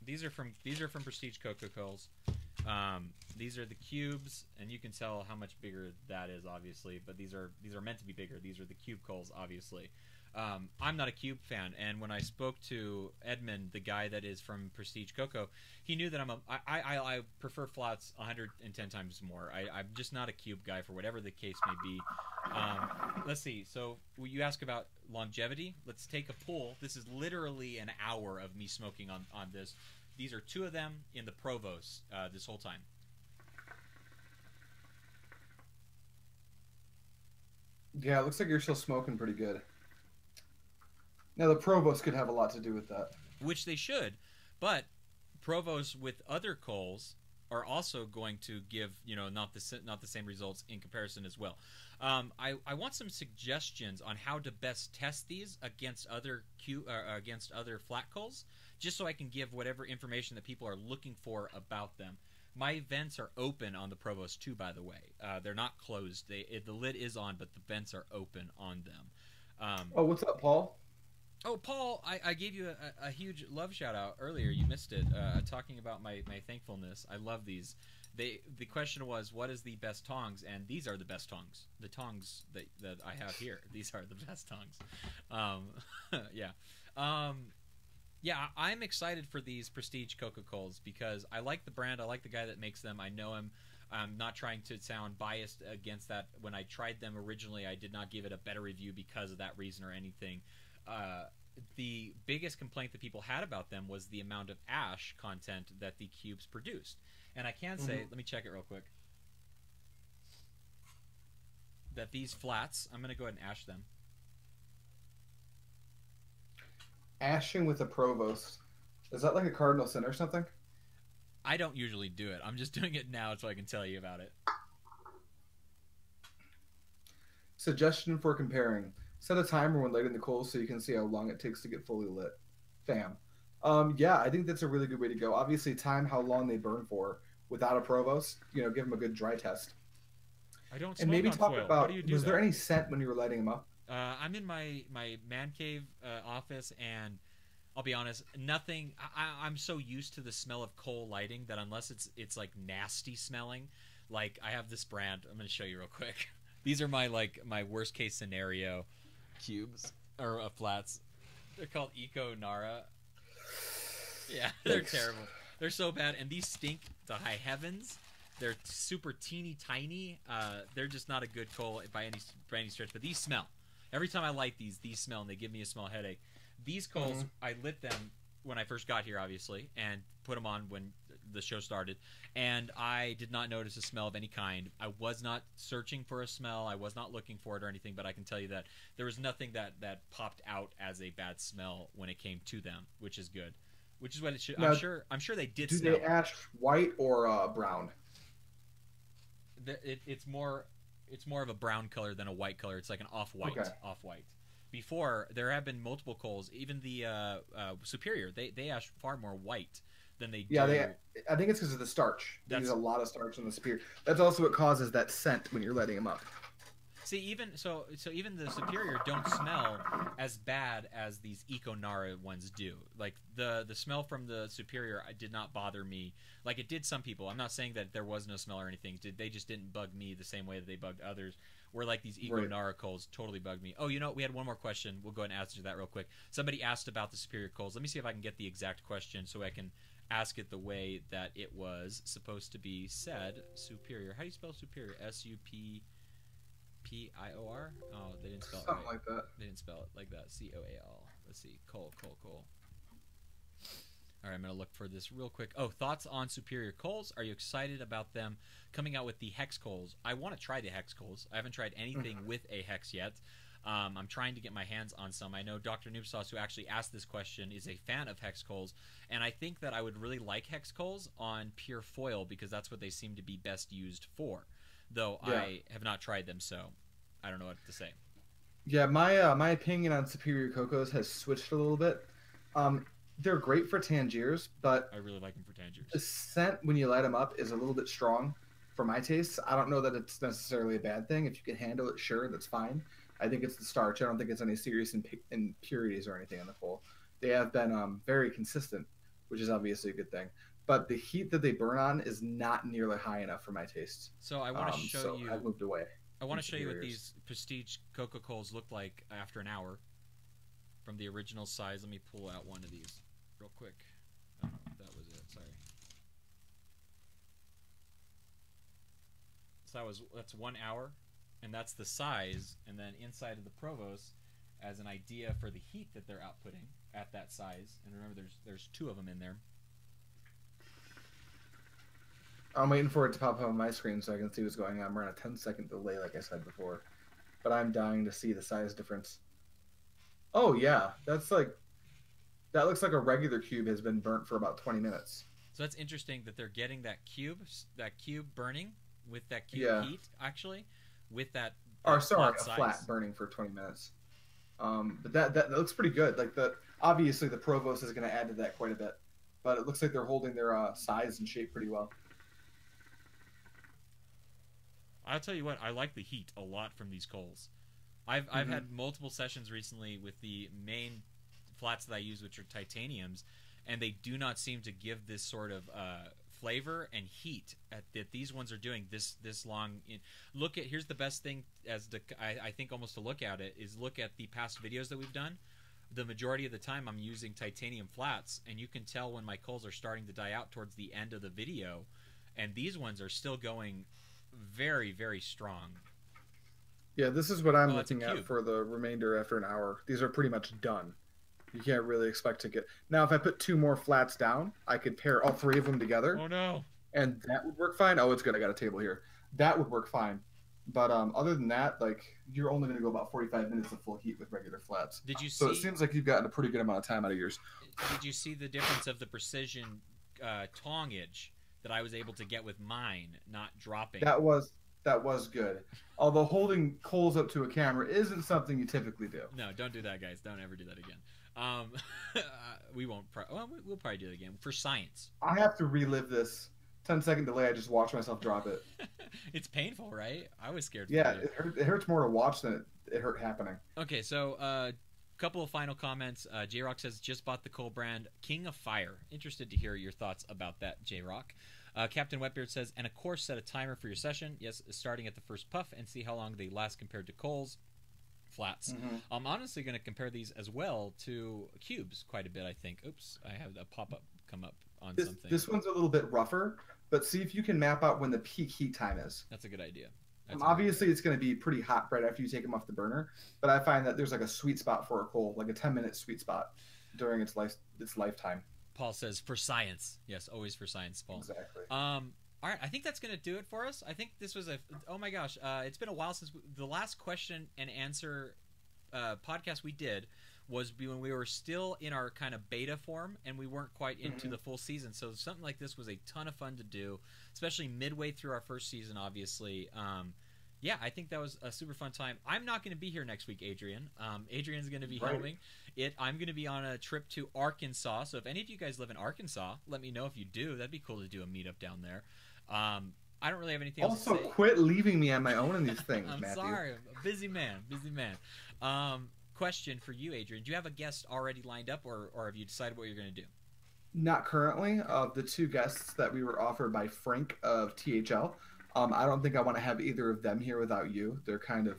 These are from Prestige Cocoa Coals. These are the cubes, and you can tell how much bigger that is, obviously. But these are meant to be bigger. These are the cube coals, obviously. I'm not a cube fan, and when I spoke to Edmund, the guy that is from Prestige Cocoa, he knew that I prefer flats 110 times more. I'm just not a cube guy for whatever the case may be. Let's see. So you ask about longevity. Let's take a pull. This is literally an hour of me smoking on this. These are 2 of them in the Provost this whole time. Yeah, it looks like you're still smoking pretty good. Now, the Provost could have a lot to do with that. Which they should, but Provost with other coals are also going to give, not the same results in comparison as well. I want some suggestions on how to best test these against other flat coals, just so I can give whatever information that people are looking for about them. My vents are open on the Provost too, by the way. They're not closed. The lid is on, but the vents are open on them. Oh, what's up, Paul? Oh, Paul, I gave you a huge love shout out earlier. You missed it. Talking about my thankfulness. I love these. The question was, what is the best tongs? And these are the best tongs. The tongs that I have here. These are the best tongs. Yeah. Yeah, I'm excited for these Prestige Cocoa Coals because I like the brand. I like the guy that makes them. I know him. I'm not trying to sound biased against that. When I tried them originally, I did not give it a better review because of that reason or anything. The biggest complaint that people had about them was the amount of ash content that the cubes produced. And I can say, let me check it real quick, that these flats, I'm going to go ahead and ash them. Ashing with a Provost. Is that like a cardinal sin or something? I don't usually do it. I'm just doing it now so I can tell you about it. Suggestion for comparing: set a timer when lighting the coals so you can see how long it takes to get fully lit. Fam. Yeah, I think that's a really good way to go. Obviously, time how long they burn for without a provost. Give them a good dry test, I don't and smoke maybe on talk foil. How do about you do was there that? any scent when you were lighting them up? I'm in my man cave office, and I'll be honest, nothing. I'm so used to the smell of coal lighting that unless it's like nasty smelling, like I have this brand. I'm gonna show you real quick. These are my worst case scenario cubes or flats. They're called Eco Nara. Yeah, they're Thanks. terrible. They're so bad, and these stink to high heavens. They're super teeny tiny. They're just not a good coal by any stretch. But these smell. Every time I light these smell, and they give me a small headache. These coals, I lit them when I first got here, obviously, and put them on when the show started. And I did not notice a smell of any kind. I was not searching for a smell. I was not looking for it or anything. But I can tell you that there was nothing that popped out as a bad smell when it came to them, which is good. Which is what it should. Now, I'm sure they did do smell. they ash white or brown? It's more of a brown color than a white color. It's like an off-white. Okay. Off-white. Before, there have been multiple coals. Even the Superior, they ash far more white than they Yeah, do. I think it's because of the starch. They use That's a lot of starch in the spear. That's also what causes that scent when you're lighting them up. See, even the Superior don't smell as bad as these Eco Nara ones do. Like the smell from the Superior did not bother me like it did some people. I'm not saying that there was no smell or anything. They just didn't bug me the same way that they bugged others. Where like these Eco Right. Nara coals totally bugged me. Oh, we had one more question. We'll go ahead and answer that real quick. Somebody asked about the Superior coals. Let me see if I can get the exact question so I can ask it the way that it was supposed to be said. Superior. How do you spell Superior? Suppior? Oh, they didn't spell it Something right. like that. They didn't spell it like that. Coal. Let's see. Coal. All right, I'm going to look for this real quick. Oh, thoughts on Superior coals? Are you excited about them coming out with the hex coals? I want to try the hex coals. I haven't tried anything with a hex yet. I'm trying to get my hands on some. I know Dr. Noobsauce, who actually asked this question, is a fan of hex coals, and I think that I would really like hex coals on pure foil because that's what they seem to be best used for. Though Yeah. I have not tried them, so I don't know what to say. Yeah, my opinion on Superior Cocos has switched a little bit. They're great for Tangiers, but I really like them for Tangiers. the scent when you light them up is a little bit strong for my taste. I don't know that it's necessarily a bad thing. If you can handle it, sure, that's fine. I think it's the starch. I don't think it's any serious impurities or anything in the coal. They have been very consistent, which is obviously a good thing. But the heat that they burn on is not nearly high enough for my taste. So I want to show So you. I've moved away. I want to from show you what Superiors. these Prestige Coca Colas look like after an hour from the original size. Let me pull out one of these real quick. Oh, that was it. Sorry. So that's 1 hour, and that's the size. And then inside of the Provost, as an idea for the heat that they're outputting at that size. And remember, there's two of them in there. I'm waiting for it to pop up on my screen so I can see what's going on. We're on a 10-second delay, like I said before. But I'm dying to see the size difference. Oh, yeah. That looks like a regular cube has been burnt for about 20 minutes. So that's interesting that they're getting that cube burning with that cube Yeah. heat, actually, with that Or, sorry, flat a size. flat burning for 20 minutes. But that looks pretty good. Obviously, the Provost is going to add to that quite a bit. But it looks like they're holding their size and shape pretty well. I'll tell you what, I like the heat a lot from these coals. I've had multiple sessions recently with the main flats that I use, which are titaniums, and they do not seem to give this sort of flavor and heat that these ones are doing this long. Here's the best thing I think almost to look at it is look at the past videos that we've done. The majority of the time I'm using titanium flats, and you can tell when my coals are starting to die out towards the end of the video, and these ones are still going very, very strong. Yeah, this is what I'm that's a looking at cube. for the remainder after an hour. These are pretty much done. You can't really expect to get... Now, if I put 2 more flats down, I could pair all 3 of them together, Oh no! and that would work fine. Oh, it's good. I got a table here. That would work fine. But other than that, you're only going to go about 45 minutes of full heat with regular flats. Did you So it see? seems like you've gotten a pretty good amount of time out of yours. Did you see the difference of the precision tongage that I was able to get with mine, not dropping? That was that was good. Although holding coals up to a camera isn't something you typically do. No, don't do that, guys. Don't ever do that again. We won't. We'll probably do it again for science. I have to relive this 10-second delay. I just watched myself drop it. It's painful, right? I was scared. Yeah, it hurts more to watch than it hurt happening. Okay, so couple of final comments. J Rock says just bought the coal brand King of Fire. Interested to hear your thoughts about that, J Rock. Captain Wetbeard says, and of course set a timer for your session. Yes, starting at the first puff and see how long they last compared to coals. Flats. Mm-hmm. I'm honestly going to compare these as well to cubes quite a bit, I think. Oops, I have a pop-up come up on something. This one's a little bit rougher, but see if you can map out when the peak heat time is. That's a good idea. Obviously, it's going to be pretty hot right after you take them off the burner, but I find that there's like a sweet spot for a coal, like a 10-minute sweet spot during its lifetime. Paul says, for science. Yes, always for science, Paul. Exactly. All right, I think that's going to do it for us. I think this was oh my gosh, it's been a while since the last question and answer podcast we did was when we were still in our kind of beta form and we weren't quite into the full season. So something like this was a ton of fun to do, especially midway through our first season, obviously. Yeah, I think that was a super fun time. I'm not going to be here next week, Adrian. Adrian's going to be helming it. I'm going to be on a trip to Arkansas. So if any of you guys live in Arkansas, let me know if you do. That'd be cool to do a meetup down there. I don't really have anything else to say. Also, quit leaving me on my own in these things, I'm Matthew. sorry. I'm a busy man. Question for you, Adrian. Do you have a guest already lined up, or have you decided what you're going to do? Not currently. Of the two guests that we were offered by Frank of THL, I don't think I want to have either of them here without you. They're kind of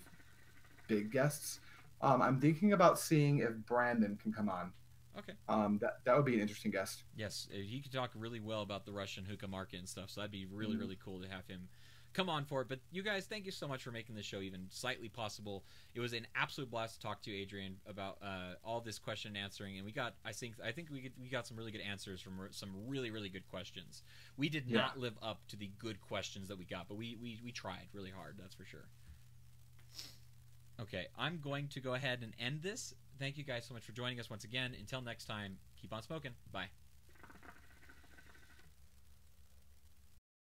big guests. I'm thinking about seeing if Brandon can come on. Okay. That would be an interesting guest. Yes, he could talk really well about the Russian hookah market and stuff, so that'd be really, really cool to have him come on for it. But you guys, thank you so much for making this show even slightly possible. It was an absolute blast to talk to you, Adrian, about all this question and answering, and we got I think we got some really good answers from some really, really good questions. We did not live up to the good questions that we got, but we tried really hard, that's for sure. Okay, I'm going to go ahead and end this. Thank you guys so much for joining us once again. Until next time, keep on smoking. Bye.